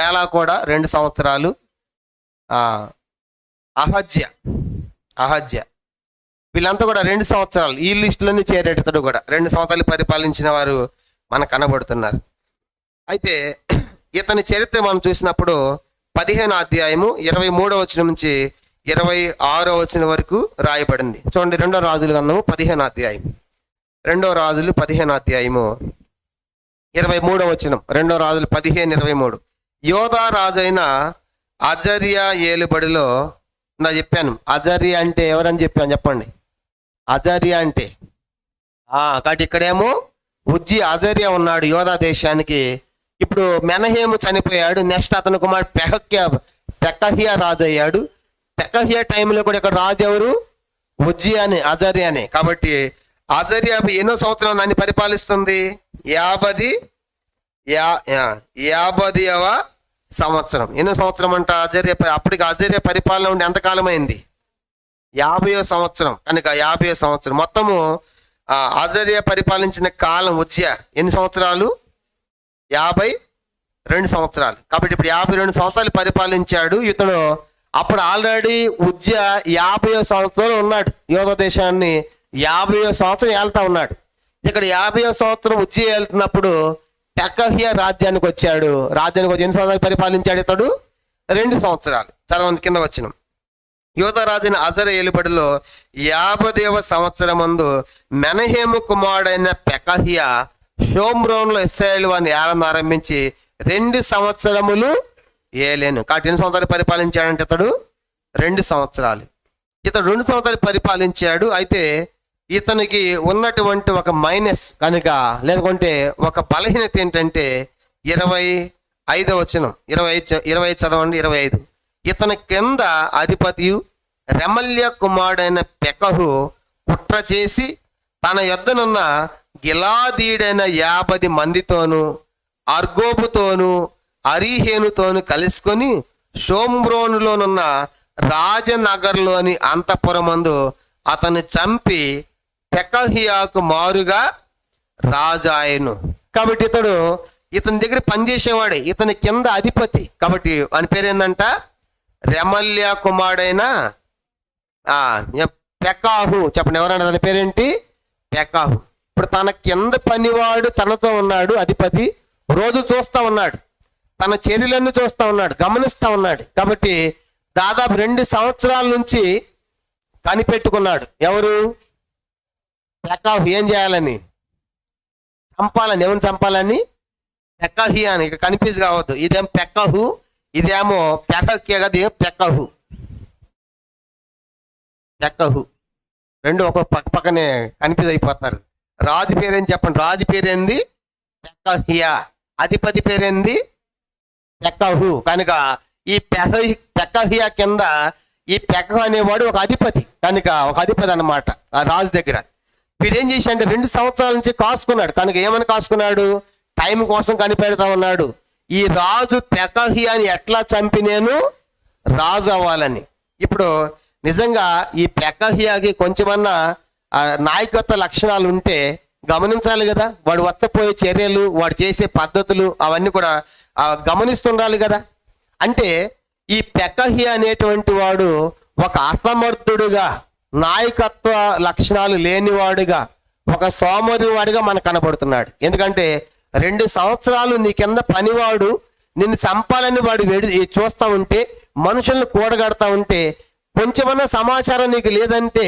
ఏలా కూడా 2 సంవత్సరాలు. అహజ్యా వీళ్ళంతా కూడా 2 సంవత్సరాలు. ఈ లిస్టులోనే చేరేటతడు కూడా 2 సంవత్సరాలు పరిపాలించిన వారు మనకు కనబడుతున్నారు. అయితే ఇతని చరిత్ర మనం చూసినప్పుడు 15వ అధ్యాయము 23వ వచనం నుంచి 26వ వచనం వరకు రాయబడింది. చూడండి, 2వ రాజుల గ్రంథము 15వ అధ్యాయం 2వ రాజులు 15వ అధ్యాయము 23వ వచనం. 2వ రాజులు 15:23. యోధా రాజైన అజర్యా ఏలుబడిలో, నా చెప్పాను అజర్యా అంటే ఎవరని చెప్పండి. అజర్యా అంటే కాబట్టి ఇక్కడేమో అజర్యా ఉన్నాడు యోధా దేశానికి. ఇప్పుడు మెనహేము చనిపోయాడు. నెక్స్ట్ అతని కుమారుడు పెకహ్యా రాజు అయ్యాడు. పెకహ్యా టైంలో కూడా ఇక్కడ రాజు ఎవరు? అజర్యానే. కాబట్టి అజర్యా ఎన్నో సంవత్సరాలు దాన్ని పరిపాలిస్తుంది? 50వ సంవత్సరం. ఎన్నో సంవత్సరం అంట అజర్యా? అప్పటికి అజర్యా పరిపాలన ఉండి ఎంతకాలం అయింది? 50వ సంవత్సరం. కనుక 50వ సంవత్సరం మొత్తము అజర్యా పరిపాలించిన కాలం ఎన్ని సంవత్సరాలు? 52 సంవత్సరాలు. కాబట్టి ఇప్పుడు 52 సంవత్సరాలు పరిపాలించాడు ఇతను. అప్పుడు ఆల్రెడీ 50వ సంవత్సరంలో ఉన్నాడు. యోధా దేశాన్ని 50వ సంవత్సరం వెళ్తా ఉన్నాడు. ఇక్కడ 50వ సంవత్సరం వెళ్తున్నప్పుడు పెకహ్యా రాజ్యానికి వచ్చాడు. రాజ్యానికి వచ్చి ఎన్ని సంవత్సరాలు పరిపాలించాడు ఇతడు? 2 సంవత్సరాలు. చాలా మంది కింద వచ్చిన యోధా రాజైన అజర్యా ఏలుబడిలో 50వ సంవత్సరం మందు మెనహేము కుమారుడైన పెకహ్యా షోమ్రోన్లో ఇశ్రాయేలు వారిని ఏలన ఆరంభించి 2 సంవత్సరములు ఏలేను. కాబట్టి ఎన్ని సంవత్సరాలు పరిపాలించాడంటే ఇతడు? 2 సంవత్సరాలు. ఇతడు 2 సంవత్సరాలు పరిపాలించాడు. అయితే ఇతనికి ఉన్నటువంటి ఒక మైనస్ కనుక, లేకుంటే ఒక బలహీనత ఏంటంటే 25వ వచనం. 25 చదవండి. 25. ఇతని కింద అధిపతియు రెమల్య కుమారుడైన పెకహు కుట్ర చేసి తన యొద్దనున్న గిలాదీడైన 50 మందితోనూ అర్గోబుతోనూ అరీహేనుతోను కలుసుకొని షోమ్రోనులోనున్న రాజనగర్లోని అంతఃపురమందు అతన్ని చంపి పెకహ్యాకు మారుగా రాజాయను. కాబట్టి ఇతని దగ్గర పనిచేసేవాడే, ఇతని కింద అధిపతి. కాబట్టి వాని పేరు ఏందంట? రెమల్య కుమారుడైన పెకాహు. చెప్పండి, ఎవరన్నా దాని పేరేంటి? పెకాహు. ఇప్పుడు తన కింద పనివాడు తనతో ఉన్నాడు, అధిపతి. రోజు చూస్తా ఉన్నాడు, తన చర్యలన్నీ చూస్తా ఉన్నాడు, గమనిస్తా ఉన్నాడు. కాబట్టి దాదాపు 2 సంవత్సరాల నుంచి కనిపెట్టుకున్నాడు. ఎవరు? పెకాహు. ఏం చేయాలని? చంపాలని. ఎవరిని చంపాలని? పెకహియా అని ఇక కన్ఫ్యూజ్ కావద్దు. ఇదేం పెకహు, ఇదేమో పెకహ్య కదా, ఇదేం పెకహు. పెకహు రెండు ఒక పక్క పక్కనే కన్ఫ్యూజ్ అయిపోతారు. రాజు పేరేంది చెప్పండి. రాజు పేరేంది? పెకహ్యా. అధిపతి పేరేంది? పెకహు. కనుక ఈ పెకహ్యా కింద ఈ పెకహు అనేవాడు ఒక అధిపతి. కనుక ఒక అధిపతి అన్నమాట ఆ రాజు దగ్గర. వీడు ఏం చేశాడంటే 2 సంవత్సరాల నుంచి కాసుకున్నాడు. కనుక ఏమని కాసుకున్నాడు? టైం కోసం కనిపెడతా ఉన్నాడు. ఈ రాజు పెకహ్యాని ఎట్లా చంపి నేను రాజు అవ్వాలని. ఇప్పుడు నిజంగా ఈ పెకహ్యాకి కొంచెమన్నా నాయకత్వ లక్షణాలు ఉంటే గమనించాలి కదా. వాడు వత్తపోయే చర్యలు, వాడు చేసే పద్ధతులు అవన్నీ కూడా గమనిస్తుండాలి కదా. అంటే ఈ పెకహ్యా అనేటువంటి వాడు ఒక అసమర్థుడుగా, నాయకత్వ లక్షణాలు లేనివాడుగా, ఒక సోమరివాడిగా మనకు కనబడుతున్నాడు. ఎందుకంటే 2 సంవత్సరాలు నీ కింద పనివాడు నిన్ను చంపాలని వాడు చూస్తా ఉంటే, మనుషులను కూడగడతా ఉంటే, కొంచెమన్నా సమాచారం నీకు లేదంటే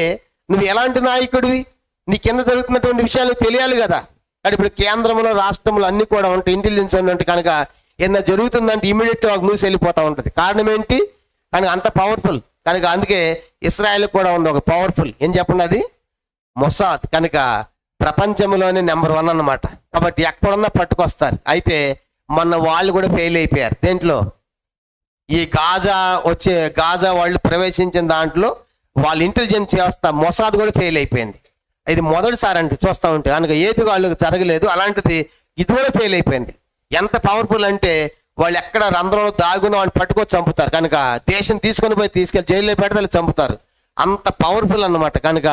నువ్వు ఎలాంటి నాయకుడివి? నీ కింద జరుగుతున్నటువంటి విషయాలు తెలియాలి కదా. కానీ ఇప్పుడు కేంద్రంలో, రాష్ట్రంలో అన్ని కూడా ఉంటాయి, ఇంటెలిజెన్స్ ఉంటాయి. కనుక ఏదైనా జరుగుతుందంటే ఇమీడియట్గా ఒక న్యూస్ వెళ్ళిపోతూ ఉంటుంది. కారణం ఏంటి? కనుక అంత పవర్ఫుల్. కనుక అందుకే ఇస్రాయల్ కూడా ఉంది ఒక పవర్ఫుల్, ఏం చెప్పండి, అది మొసాద్. కనుక ప్రపంచంలోనే నెంబర్ 1 అన్నమాట. కాబట్టి ఎక్కడున్నా పట్టుకొస్తారు. అయితే మొన్న వాళ్ళు కూడా ఫెయిల్ అయిపోయారు. దేంట్లో? ఈ గాజా వాళ్ళు ప్రవేశించిన దాంట్లో వాళ్ళ ఇంటెలిజెన్స్ వ్యవస్థ మొసాద్ కూడా ఫెయిల్ అయిపోయింది. ఇది మొదటిసారి అంటే చూస్తూ ఉంటే. కనుక ఏది వాళ్ళకి జరగలేదు, అలాంటిది ఇది కూడా ఫెయిల్ అయిపోయింది. ఎంత పవర్ఫుల్ అంటే వాళ్ళు ఎక్కడ రంధ్రంలో దాగున్న వాళ్ళని పట్టుకొని చంపుతారు. కనుక దేశం తీసుకెళ్ళి జైల్లో పెడితే చంపుతారు. అంత పవర్ఫుల్ అన్నమాట. కనుక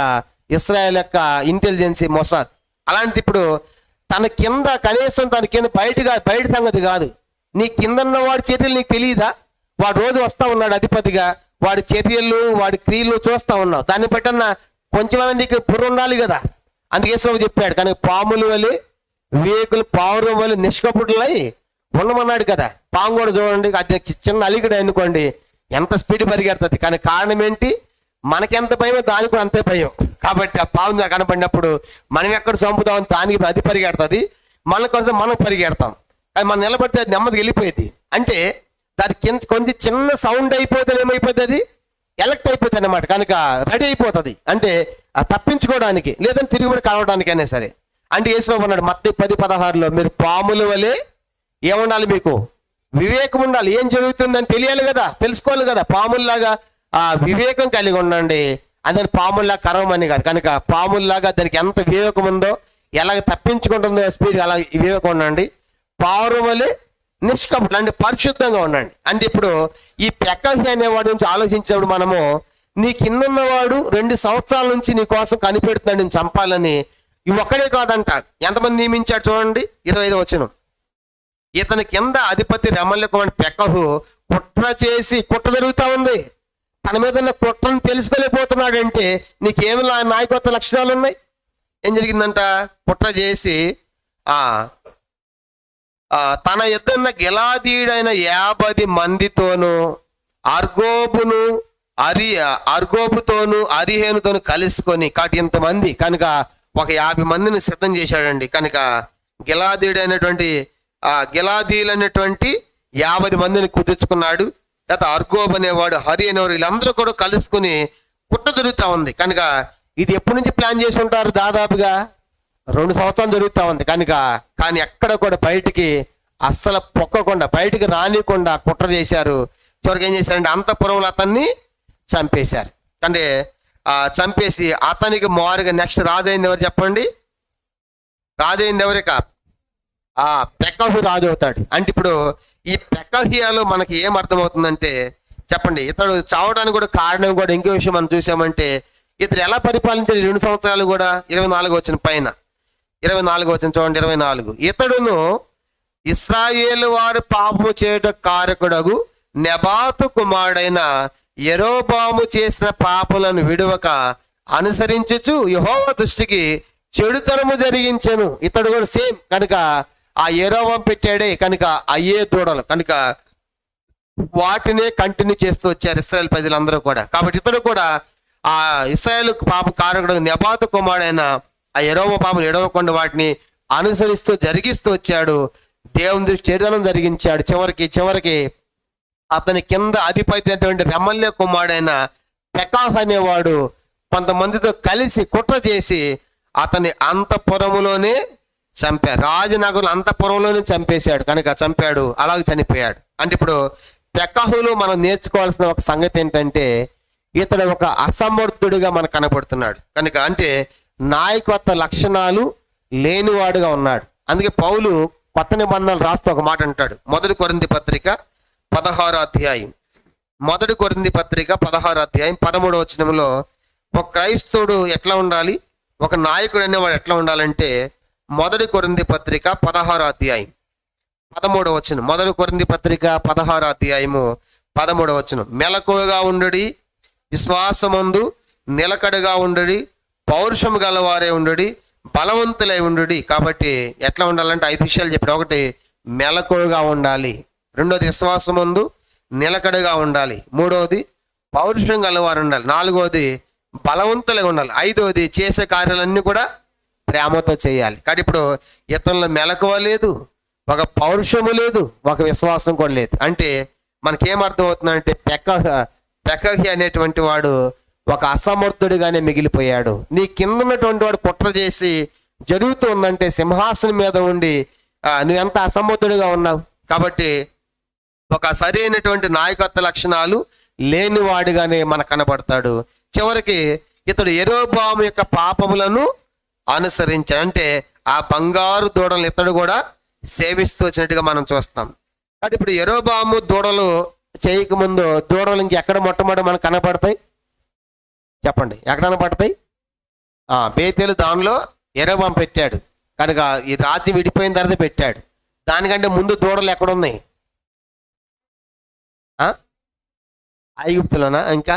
ఇస్రాయల్ యొక్క ఇంటెలిజెన్సీ మొసాద్. అలాంటిది ఇప్పుడు తన కింద కనీసం తన కింద బయట సంగతి కాదు, నీ కింద ఉన్న వాడి చర్యలు నీకు తెలియదా? వాడు రోజు వస్తూ ఉన్నాడు అధిపతిగా, వాడి చర్యలు, వాడి క్రియలు చూస్తూ ఉన్నావు. దాన్ని బట్టన్నా కొంచెమైనా నీకు బుర్ర ఉండాలి కదా. అందుకే చెప్పాడు. కానీ పాముల వలె, వివేకులు పావురం వలె నిష్కపుటులై ఉండమన్నాడు కదా. పాము కూడా చూడండి, అది చిన్న అలిగడ అనుకోండి, ఎంత స్పీడ్ పరిగెడుతుంది. కానీ కారణం ఏంటి? మనకెంత భయమో దానికి కూడా అంతే భయం. కాబట్టి ఆ పాము కనపడినప్పుడు మనం ఎక్కడ చంపుతామని దానికి అది పరిగెడుతుంది, మన కోసం మనం పరిగెడతాం. అది మనం నిలబడితే అది నెమ్మదికి వెళ్ళిపోయింది. అంటే దానికి కొంచెం చిన్న సౌండ్ అయిపోతే ఏమైపోతుంది? ఎలక్ట్ అయిపోతుంది అన్నమాట. కనుక రెడీ అయిపోతుంది. అంటే తప్పించుకోవడానికి, లేదంటే తిరుగుబడి కావడానికి అయినా సరే. అంటే యేసుప్రభు అన్నాడు మత్తయి 10:16లో, మీరు పాముల వలె ఏముండాలి? మీకు వివేకం ఉండాలి. ఏం జరుగుతుందని తెలియాలి కదా, తెలుసుకోవాలి కదా. పాముల్లాగా వివేకం కలిగి ఉండండి. అదని పాముల్లాగా కరవమని కాదు. కనుక పాముల్లాగా దానికి ఎంత వివేకం ఉందో, ఎలాగ తప్పించుకుంటుందో స్పీడ్, అలా వివేకం ఉండండి. పావురం వలె నిష్కపటులు, అంటే పరిశుద్ధంగా ఉండండి. అంటే ఇప్పుడు ఈ పెకహ్యా అనేవాడి నుంచి ఆలోచించినప్పుడు మనము, నీ కిందన్నవాడు 2 సంవత్సరాల నుంచి నీ కోసం కనిపెడుతున్నాడు నేను చంపాలని. ఇవి ఒక్కడే కాదంట, ఎంతమంది నియమించాడు చూడండి. 25వ వచనం. ఇతని కింద అధిపతి రెమల్యకు పెకహు కుట్ర జరుగుతూ ఉంది. తన మీద ఉన్న కుట్రను తెలుసుకోలేకపోతున్నాడంటే నీకేమి నాయకత్వ లక్షణాలు ఉన్నాయి? ఏం జరిగిందంట? కుట్ర చేసి తన ఎదున్న గిలాదీయుడైన 50 మందితోనూ అర్గోబుతోను అరిహేనుతోను కలుసుకొని, కాబట్టి ఇంతమంది కనుక ఒక 50 మందిని సిద్ధం చేశాడండి. కనుక గిలాదీయుడైనటువంటి గిలాదీయులైనటువంటి 50 మందిని కుదుర్చుకున్నాడు. తర్వాత అర్గోబ్ అనేవాడు, హరి అనేవాడు, వీళ్ళందరూ కూడా కలుసుకుని కుట్ర జరుగుతూ ఉంది. కనుక ఇది ఎప్పటి నుంచి ప్లాన్ చేసి ఉంటారు? దాదాపుగా 2 సంవత్సరాలు జరుగుతూ ఉంది. కానీ ఎక్కడ కూడా బయటికి అస్సలు పొక్కకుండా, బయటికి రానికుండా కుట్ర చేశారు. చివరికి ఏం చేశారంటే అంతఃపురంలో అతన్ని చంపేశారు. అంటే చంపేసి అతనికి మారుగా నెక్స్ట్ రాజు అయింది ఎవరు చెప్పండి? రాజు అయింది ఎవరిక? పెకహు రాజు అవుతాడు. అంటే ఇప్పుడు ఈ పెకహ్యాలో మనకి ఏం అర్థమవుతుందంటే చెప్పండి, ఇతడు చావడానికి కూడా కారణం కూడా ఇంకో విషయం మనం చూసామంటే, ఇతడు ఎలా పరిపాలించాడు 2 సంవత్సరాలు కూడా. 24 వచ్చిన పైన 24 వచ్చిన చూడండి. 24 ఇతడును ఇశ్రాయేలు వారు పాపము చేయుట కారకుడగు నెబాతు కుమారుడైన యెరోబాము చేసిన పాపలను విడువక అనుసరించుచు యెహోవా దృష్టికి చెడుతనము జరిగించెను. ఇతడు కూడా సేమ్. కనుక ఆ యెరోబాము పెట్టాడే కనుక అయ్యే దూడలు, కనుక వాటినే కంటిన్యూ చేస్తూ వచ్చారు ఇశ్రాయేల్ ప్రజలందరూ కూడా. కాబట్టి ఇతడు కూడా ఆ ఇశ్రాయేలు పాప కారకుడు నెబాతు కుమారుడైన ఆ యెరోబా పాపను ఎడవకుండా వాటిని అనుసరిస్తూ జరిగిస్తూ వచ్చాడు. దేవుని దృష్టి చెడుదనం జరిగించాడు. చివరికి అతని కింద అధిపతి అయినటువంటి రెమల్య కుమారుడైన పెకాహు అనేవాడు కొంతమందితో కలిసి కుట్ర చేసి అతని అంతఃపురములోనే చంపాడు. రాజనగరం అంతఃపురంలోనే చంపాడు. అలాగే చనిపోయాడు. అంటే ఇప్పుడు పెకాహులో మనం నేర్చుకోవాల్సిన ఒక సంగతి ఏంటంటే, ఇతడు ఒక అసమర్థుడిగా మనకు కనపడుతున్నాడు కనుక, అంటే నాయకత్వ లక్షణాలు లేనివాడుగా ఉన్నాడు. అందుకే పౌలు కొత్త నిబంధనలు రాస్తూ ఒక మాట అంటాడు. 1 కొరింథీ పత్రిక 16వ అధ్యాయం 13వ వచనంలో ఒక క్రైస్తవుడు ఎట్లా ఉండాలి, ఒక నాయకుడు అనేవాడు ఎట్లా ఉండాలంటే 1 కొరింథీ పత్రిక 16వ అధ్యాయం 13వ వచనం. 1 కొరింథీ పత్రిక 16వ అధ్యాయము 13వ వచనం. మెలకువగా ఉండడి, విశ్వాసమందు నిలకడగా ఉండడి, పౌరుషము గలవారే ఉండడి, బలవంతులై ఉండడి. కాబట్టి ఎట్లా ఉండాలంటే 5 విషయాలు చెప్పాడు. 1, మెలకువగా ఉండాలి. 2, విశ్వాసమందు నిలకడగా ఉండాలి. 3, పౌరుషం గలవారు ఉండాలి. 4, బలవంతులై ఉండాలి. 5, చేసే కార్యాలన్నీ కూడా ప్రేమతో చేయాలి. కానీ ఇప్పుడు ఇతరుల మెలకువ లేదు, ఒక పౌరుషము లేదు, ఒక విశ్వాసం కూడా లేదు. అంటే మనకేమర్థం అవుతుందంటే పెకహి అనేటువంటి వాడు ఒక అసమర్థుడిగానే మిగిలిపోయాడు. నీ కింద ఉన్నటువంటి వాడు కుట్ర చేసి జరుగుతూ ఉందంటే సింహాసనం మీద ఉండి నువ్వెంత అసమర్థుడిగా ఉన్నావు. కాబట్టి ఒక సరైనటువంటి నాయకత్వ లక్షణాలు లేనివాడిగానే మనకు కనబడతాడు. చివరికి ఇతడు యెరోబోయాము యొక్క పాపములను అనుసరించాడు. అంటే ఆ బంగారు దూడలను ఇతడు కూడా సేవిస్తూ వచ్చినట్టుగా మనం చూస్తాం. కాబట్టి ఇప్పుడు యెరోబోయాము దూడలు చేయకముందు దూడలు ఇంకెక్కడ మొట్టమొదటి మనకు కనపడతాయి చెప్పండి, ఎక్కడ కనపడతాయి? బేతేలు దానిలో యెరోబోయాము పెట్టాడు కనుక ఈ రాజ్యం విడిపోయిన తర్వాత పెట్టాడు. దానికంటే ముందు దూడలు ఎక్కడున్నాయి? ఐగుప్తులోనా? ఇంకా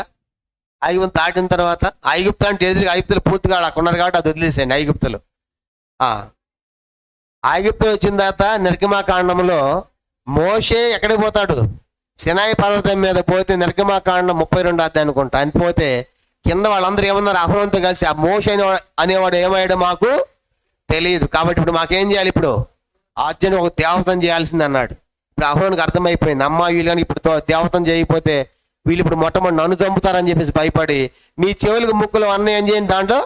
ఐగుప్తు దాటిన తర్వాత ఐగుప్తు అంటే ఎదురు ఐగుప్తులు పూర్తిగా అక్కడ ఉన్నారు కాబట్టి అది వదిలేసేయండి. ఐగుప్తు వచ్చిన తర్వాత నిర్గమాకాండంలో మోషే ఎక్కడికి పోతాడు? సినాయి పర్వతం మీద పోతే నిర్గమాకాండం 32 అధ్యాయం అనుకుంటా. అని పోతే కింద వాళ్ళందరూ ఏమన్నారు? అహరోనుతో కలిసి ఆ మోషే అనేవాడు ఏమయ్యాడో మాకు తెలియదు, కాబట్టి ఇప్పుడు మాకేం చేయాలి? ఇప్పుడు ఆర్జను ఒక దేవతం చేయాల్సింది అన్నాడు. ఇప్పుడు అహరోనుకి అర్థమైపోయింది, అమ్మ వీళ్ళు కానీ ఇప్పుడు దేవతం చేయకపోతే వీళ్ళు ఇప్పుడు మొట్టమొదటి నన్ను చంపుతారని చెప్పేసి భయపడి మీ చెవులకు ముక్కులు అన్నీ ఏం చేయండి దాంట్లో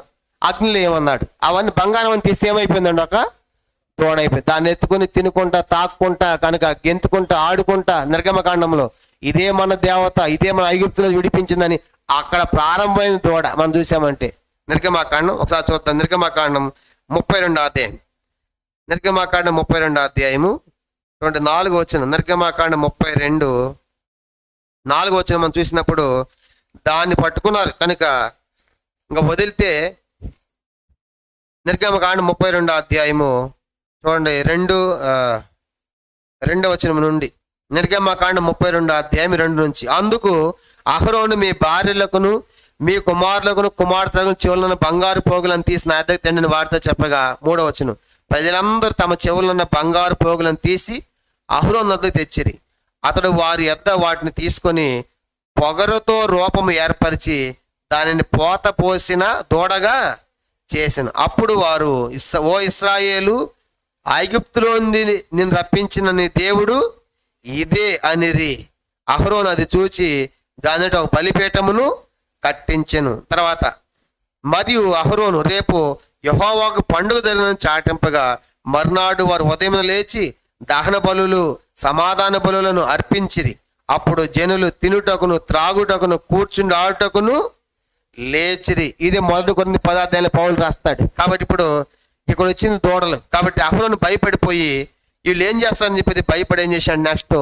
అగ్నిలో ఏమన్నాడు. అవన్నీ బంగారం అని తీస్తే ఏమైపోయిందండి? ఒక తోడైపోయింది. దాన్ని ఎత్తుకుని తినుకుంటా తాక్కుంటా కనుక గెంతుకుంటా ఆడుకుంటా నిర్గమకాండంలో ఇదే మన దేవత, ఇదే మన ఐగుప్తులో విడిపించిందని అక్కడ ప్రారంభమైన తోడ మనం చూసామంటే నిర్గమకాండం ఒకసారి చూద్దాం. నిర్గమకాండం 32వ అధ్యాయం. నిర్గమకాండం 32వ అధ్యాయము 4వ వచనం. నిర్గమకాండం 32:4 వచనం మనం చూసినప్పుడు దాన్ని పట్టుకున్నారు కనుక ఇంకా వదిలితే నిర్గమకాండం 32వ అధ్యాయము చూడండి 2వ వచనం నుండి. నిర్గమకాండం 32వ అధ్యాయం 2 నుంచి. అందుకు అహరోను మీ భార్యలకును మీ కుమారులకును కుమార్తెలకు చెవులను బంగారు పోగులను తీసి నా ఎద్దకు తండ్రిని వారితో చెప్పగా 3వ వచనం. ప్రజలందరూ తమ చెవులను బంగారు పోగులను తీసి అహరోను వద్దకు తెచ్చిరి. అతడు వారి యొద్ద వాటిని తీసుకొని పొగరుతో రూపము ఏర్పరిచి దానిని పోత పోసిన దూడగా చేసిన. అప్పుడు వారు ఓ ఇశ్రాయేలు, ఐగుప్తులో నిన్ను రప్పించిన నీ దేవుడు ఇదే అనిరి. అహరోను అది చూచి దానితో ఒక బలిపీఠమును కట్టించెను. తర్వాత మరియు అహరోను రేపు యెహోవాకు పండుగ జరిగిన చాటింపగా మర్నాడు వారు ఉదయం లేచి దహన బలులు సమాధాన బలులను అర్పించిరి. అప్పుడు జనులు తినుటకును త్రాగుటకును కూర్చుండి ఆడుటకును లేచిరి. ఇది 1 కొరింథీ 10వ అధ్యాయంలో పౌలు రాస్తాడు. కాబట్టి ఇప్పుడు ఇక్కడ వచ్చింది దూడలు. కాబట్టి అహరోను భయపడిపోయి వీళ్ళు ఏం చేస్తారని చెప్పి భయపడి ఏం చేశాడు? నెక్స్ట్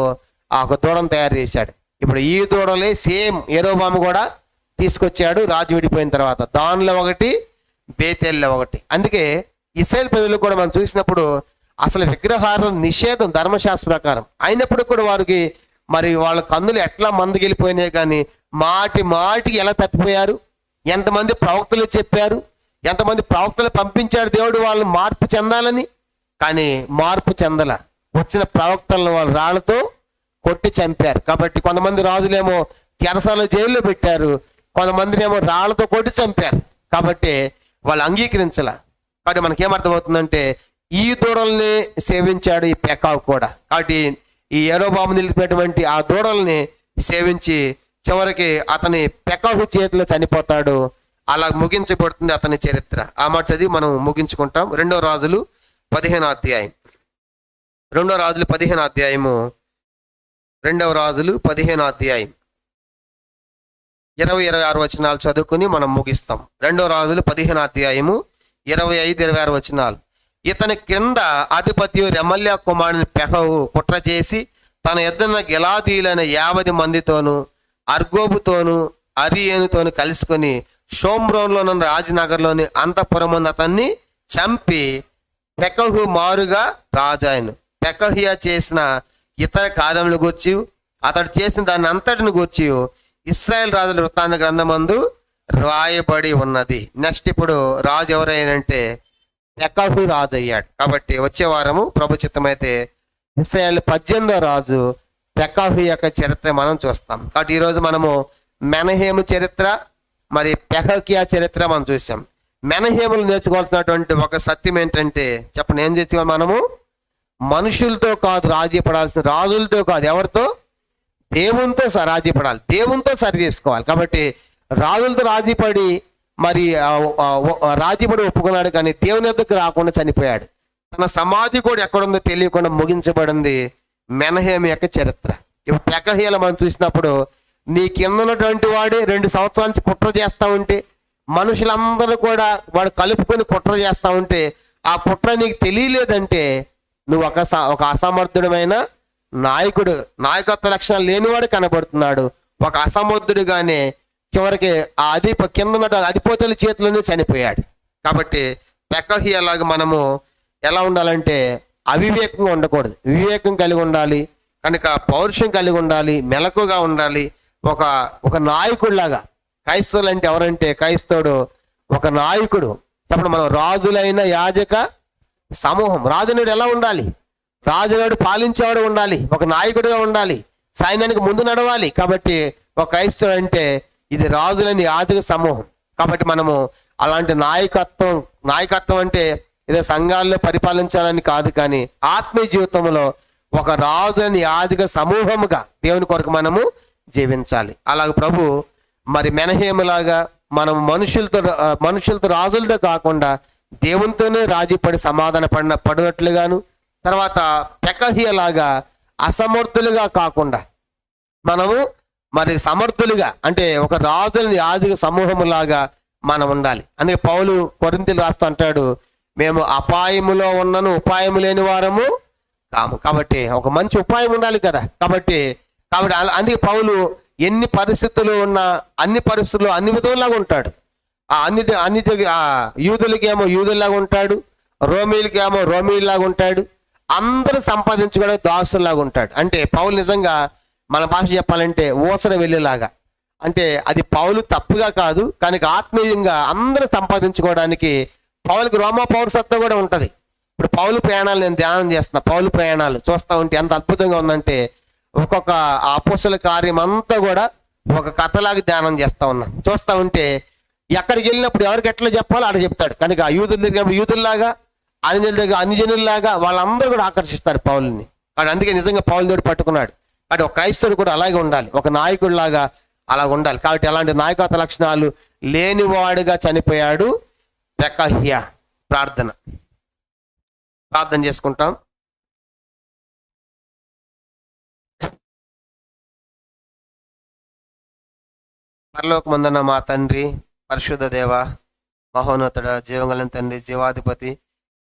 ఒక దూడను తయారు చేశాడు. ఇప్పుడు ఈ దూడలే సేమ్ యెరోబోయాము కూడా తీసుకొచ్చాడు రాజు విడిపోయిన తర్వాత. దానిలో ఒకటి, బేతేల్లో ఒకటి. అందుకే ఇశ్రాయేలు ప్రజలు కూడా మనం చూసినప్పుడు అసలు విగ్రహారాధన నిషేధం ధర్మశాస్త్ర ప్రకారం అయినప్పుడు కూడా వారికి మరి వాళ్ళ కన్నులు ఎట్లా మందుకెళ్ళిపోయినాయి. కానీ మాటికి ఎలా తప్పిపోయారు? ఎంతమంది ప్రవక్తలు చెప్పారు, ఎంతమంది ప్రవక్తలు పంపించాడు దేవుడు వాళ్ళని మార్పు చెందాలని. కానీ మార్పు చెందల. వచ్చిన ప్రవక్తలను వాళ్ళు రాళ్లతో కొట్టి చంపారు. కాబట్టి కొంతమంది రాజులేమో చెరసాల జైల్లో పెట్టారు, కొంతమందినేమో రాళ్లతో కొట్టి చంపారు. కాబట్టి వాళ్ళు అంగీకరించాల. కాబట్టి మనకేమర్థమవుతుందంటే ఈ దూడల్ని సేవించాడు ఈ పెకావు కూడా. కాబట్టి ఈ యరొబాము నిలిపినటువంటి ఆ దూడల్ని సేవించి చివరికి అతని పెకావు చేతిలో చనిపోతాడు. అలా ముగించబడుతుంది అతని చరిత్ర. ఆ మాట చదివి మనం ముగించుకుంటాం. 2 రాజులు 15వ అధ్యాయం. 2 రాజులు 15వ అధ్యాయము. 2 రాజులు 15వ అధ్యాయం 20-26 వచనాలు చదువుకుని మనం ముగిస్తాం. 2 రాజులు 15వ అధ్యాయము 25-26 వచనాలు. ఇతని క్రింద అధిపతి రెమల్యా కుమారుని పెహవు కుట్ర చేసి తన ఎద్దున్న గిలాదీలైన 50 మందితోనూ అర్గోబుతోనూ అరియేనుతోనూ కలుసుకొని షోమ్రోన్లోని రాజనగర్లోని అంతఃపురమున అతన్ని చంపి పెకహు మారుగా రాజాయను. పెకహియా చేసిన ఇతర కార్యములు గూర్చి అతడు చేసిన దాన్ని అంతటిని గూర్చి ఇశ్రాయేల్ రాజుల వృత్తాంత గ్రంథమందు రాయబడి ఉన్నది. నెక్స్ట్ ఇప్పుడు రాజు ఎవరైనంటే పెకహు రాజు అయ్యాడు. కాబట్టి వచ్చే వారము ప్రభు చిత్తమైతే ఇశ్రాయేల్ 18వ రాజు పెకహు యొక్క చరిత్ర మనం చూస్తాం. కాబట్టి ఈరోజు మనము మెనహేము చరిత్ర మరి పెకహియా చరిత్ర మనం చూసాం. మెనహేములు నేర్చుకోవాల్సినటువంటి ఒక సత్యం ఏంటంటే చెప్పండి, ఏం చేసాం మనము? మనుషులతో కాదు రాజీ పడాల్సిన, రాజులతో కాదు, ఎవరితో? దేవునితో రాజీ పడాలి, దేవునితో సరి చేసుకోవాలి. కాబట్టి రాజులతో రాజీ పడి మరి రాజీపడి ఒప్పుకున్నాడు, కానీ దేవుని వద్దకు రాకుండా చనిపోయాడు. తన సమాధి కూడా ఎక్కడుందో తెలియకుండా ముగించబడింది మెనహేము యొక్క చరిత్ర. ఇప్పుడు పెకహియాలో మనం చూసినప్పుడు నీ కింద ఉన్నటువంటి వాడే 2 సంవత్సరాల నుంచి కుట్ర చేస్తూ ఉంటే, మనుషులందరూ కూడా వాడు కలుపుకొని కుట్ర చేస్తూ ఉంటే, ఆ కుట్ర నీకు తెలియలేదంటే నువ్వు ఒక అసమర్థుడమైన నాయకుడు, నాయకత్వ లక్షణాలు లేనివాడు కనబడుతున్నాడు. ఒక అసమర్థుడిగానే చివరికి ఆ కింద ఉన్న అధిపతుల చేతిలోనే చనిపోయాడు. కాబట్టి పెకహియాలాగా మనము ఎలా ఉండాలంటే అవివేకంగా ఉండకూడదు, వివేకం కలిగి ఉండాలి, కనుక పౌరుషం కలిగి ఉండాలి, మెలకుగా ఉండాలి. ఒక నాయకుడిలాగా. క్రైస్తవులు అంటే ఎవరంటే, క్రైస్తవుడు ఒక నాయకుడు. చెప్పండి, మనం రాజులైన యాజక సమూహం. రాజునుడు ఎలా ఉండాలి? రాజునుడు పాలించేవాడు ఉండాలి, ఒక నాయకుడిగా ఉండాలి, సైన్యానికి ముందు నడవాలి. కాబట్టి ఒక క్రైస్తవుడు అంటే ఇది రాజులని యాజక సమూహం. కాబట్టి మనము అలాంటి నాయకత్వం అంటే ఏదో సంఘాల్లో పరిపాలించాలని కాదు, కానీ ఆత్మీయ జీవితంలో ఒక రాజుని యాజక సమూహముగా దేవుని కొరకు మనము జీవించాలి. అలాగే ప్రభు మరి మెనహేములాగా మనం మనుషులతో రాజులతో కాకుండా దేవునితోనే రాజీపడి సమాధాన పడినట్లుగాను, తర్వాత పెకహియాలాగా అసమర్థులుగా కాకుండా మనము మరి సమర్థులుగా, అంటే ఒక రాజులని యాజక సమూహములాగా మనం ఉండాలి. అందుకే పౌలు కొరింథీయులకు రాస్తూ అంటాడు, మేము అపాయములో ఉన్నను ఉపాయము లేని వారము కాము. కాబట్టి ఒక మంచి ఉపాయం ఉండాలి కదా. కాబట్టి అందుకే పౌలు ఎన్ని పరిస్థితులు ఉన్నా అన్ని పరిస్థితుల్లో అన్ని విధంలాగా ఉంటాడు. యూదులకేమో యూదుల్లాగా ఉంటాడు, రోమీలకేమో రోమీలాగా ఉంటాడు, అందరూ సంపాదించుకోవడానికి దాసుల్లాగా ఉంటాడు. అంటే పౌలు నిజంగా మన భాష చెప్పాలంటే ఊసర వెళ్ళేలాగా. అంటే అది పౌలు తప్పుగా కాదు, కానీ ఆత్మీయంగా అందరూ సంపాదించుకోవడానికి పౌలుకి రోమా పౌరసత్వం కూడా ఉంటుంది. ఇప్పుడు పౌలు ప్రయాణాలు నేను ధ్యానం చేస్తున్నా, పౌలు ప్రయాణాలు చూస్తూ ఉంటే ఎంత అద్భుతంగా ఉందంటే, ఒక్కొక్క అపోస్తల కార్యం అంతా కూడా ఒక కథలాగా ధ్యానం చేస్తూ ఉన్నాం. చూస్తూ ఉంటే ఎక్కడికి వెళ్ళినప్పుడు ఎవరికి ఎట్లా చెప్పాలో అక్కడ చెప్తాడు. కనుక యూదుల దగ్గర యూదుల్లాగా, అన్యజనుల దగ్గర అన్యజనుల్లాగా వాళ్ళందరూ కూడా ఆకర్షిస్తారు పౌలుని. కానీ అందుకే నిజంగా పౌలు తోటి పట్టుకున్నాడు. కాబట్టి ఒక క్రైస్తవుడు కూడా అలాగే ఉండాలి, ఒక నాయకుడిలాగా అలా ఉండాలి. కాబట్టి అలాంటి నాయకత్వ లక్షణాలు లేనివాడుగా చనిపోయాడు పెకహియా. ప్రార్థన చేసుకుంటాం. పరలోకమందున్న మా తండ్రి, పరిశుద్ధ దేవ, మహోన్నతుడ, జీవగల తండ్రి, జీవాధిపతి,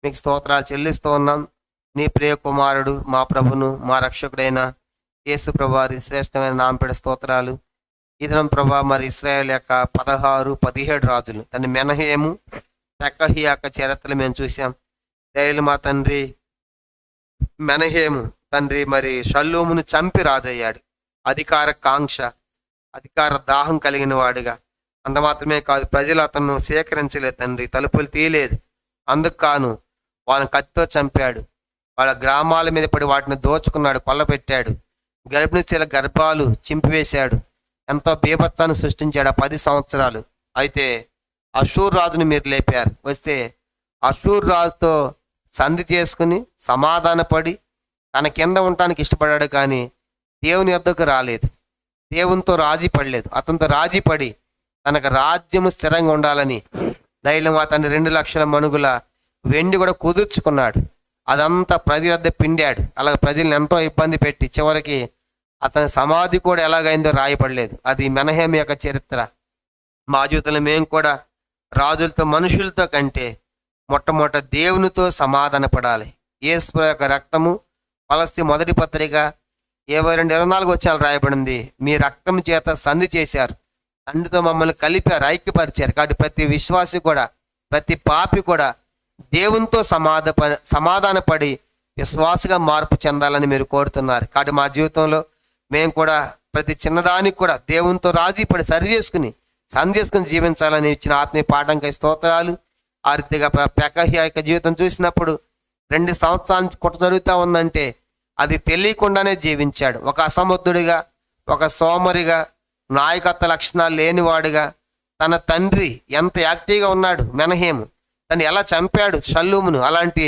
మీకు స్తోత్రాలు చెల్లిస్తూ ఉన్నాం. నీ ప్రియ కుమారుడు, మా ప్రభును, మా రక్షకుడైన యేసు ప్రభువారి శ్రేష్టమైన నామపేట స్తోత్రాలు. ఈ దినం ప్రభా మరి ఇశ్రాయేల్ యొక్క 16-17 రాజులు, తండ్రి మెనహేము పెకహియా యొక్క చరిత్రలు మేము చూసాం. దయలు మా తండ్రి, మెనహేము తండ్రి మరి షల్లూమును చంపి రాజయ్యాడు. అధికార కాంక్ష, అధికార దాహం కలిగిన వాడుగా. అంత మాత్రమే కాదు, ప్రజలు అతను సేకరించలేదు తండ్రి, తలుపులు తీయలేదు. అందుకు కాను వాళ్ళని కత్తితో చంపాడు. వాళ్ళ గ్రామాల మీద పడి వాటిని దోచుకున్నాడు, కొల్లపెట్టాడు. గర్భిణీ స్త్రీల గర్భాలు చింపివేశాడు. ఎంతో బీభత్సాన్ని సృష్టించాడు 10 సంవత్సరాలు. అయితే అషూర్ రాజుని మీరు లేపారు. వస్తే అషూర్ రాజుతో సంధి చేసుకుని సమాధానపడి తన కింద ఉండటానికి ఇష్టపడ్డాడు, కానీ దేవుని యొద్దకు రాలేదు. దేవునితో రాజీ పడలేదు. అతనితో రాజీ పడి తనకు రాజ్యము స్థిరంగా ఉండాలని ధైర్యం అతన్ని 2 లక్షల మణుగుల వెండి కూడా కుదుర్చుకున్నాడు. అదంతా ప్రజల వద్ద పిండాడు. అలాగే ప్రజల్ని ఎంతో ఇబ్బంది పెట్టి చివరికి అతని సమాధి కూడా ఎలాగైందో రాయబడలేదు. అది మెనహేము యొక్క చరిత్ర. మా జీవితంలో మేము కూడా రాజులతో మనుషులతో కంటే మొట్టమొదట దేవునితో సమాధాన పడాలి. యేసు యొక్క రక్తము పలస్తి మొదటి పత్రిక 22:24 వచ్చాలు రాయబడింది. మీ రక్తం చేత సంధి చేశారు, తండ్రితో మమ్మల్ని కలిపారు, ఐక్యపరిచారు. కాబట్టి ప్రతి విశ్వాసి కూడా, ప్రతి పాపి కూడా దేవునితో సమాధానపడి విశ్వాసగా మార్పు చెందాలని మీరు కోరుతున్నారు. కాబట్టి మా జీవితంలో మేము కూడా ప్రతి చిన్నదానికి కూడా దేవునితో రాజీపడి సరి చేసుకుని సంధి చేసుకుని జీవించాలని ఇచ్చిన ఆత్మీయ పాఠంకై స్తోత్రాలు. ఆ రీతిగా పెకహ్యా యొక్క జీవితం చూసినప్పుడు 2 సంవత్సరాల నుంచి కుట్ర జరుగుతూ ఉందంటే అది తెలియకుండానే జీవించాడు. ఒక అసమర్థుడిగా, ఒక సోమరిగా, నాయకత్వ లక్షణాలు లేనివాడుగా, తన తండ్రి ఎంత యాక్టివ్గా ఉన్నాడు మెనహేము, తను ఎలా చంపాడు షల్లూమును, అలాంటి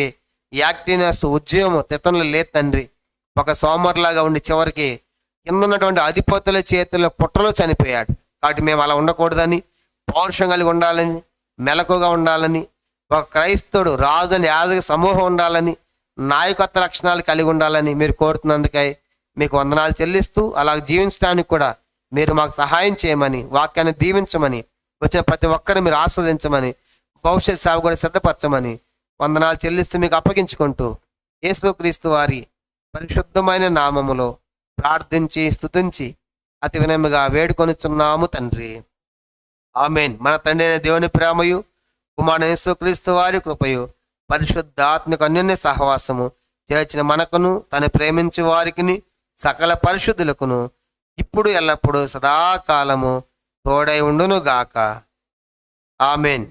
యాక్టివ్నెస్ ఉద్యమం తితనులు లేదు తండ్రి. ఒక సోమరిలాగా ఉండి చివరికి కింద ఉన్నటువంటి అధిపతుల చేతుల్లో పుట్టలో చనిపోయాడు. కాబట్టి మేము అలా ఉండకూడదని, పౌరుషం కలిగి ఉండాలని, మెలకుగా ఉండాలని, ఒక క్రైస్తవుడు రాజుని యాజక సమూహం ఉండాలని, నాయకత్వ లక్షణాలు కలిగి ఉండాలని మీరు కోరుతున్నందుకై మీకు వందనాలు చెల్లిస్తూ, అలా జీవించడానికి కూడా మీరు మాకు సహాయం చేయమని, వాక్యాన్ని దీవించమని, వచ్చిన ప్రతి ఒక్కరిని మీరు ఆస్వాదించమని, భవిష్యత్ సేవ కూడా సిద్ధపరచమని వందనాలు చెల్లిస్తూ మీకు అప్పగించుకుంటూ యేసుక్రీస్తు వారి పరిశుద్ధమైన నామములో ప్రార్థించి స్తుతించి అతి వినయముగా వేడుకొనుచున్నాము తండ్రి. ఆమేన్. మన తండ్రి అయిన దేవుని ప్రేమయు, కుమారుడైన యేసుక్రీస్తు వారి కృపయు, పరిశుద్ధాత్మక అన్యోన్య సహవాసము చేర్చిన మనకును, తను ప్రేమించు వారికిని, సకల పరిశుద్ధులకును ఇప్పుడు ఎల్లప్పుడూ సదాకాలము తోడై ఉండును గాక. ఆమేన్.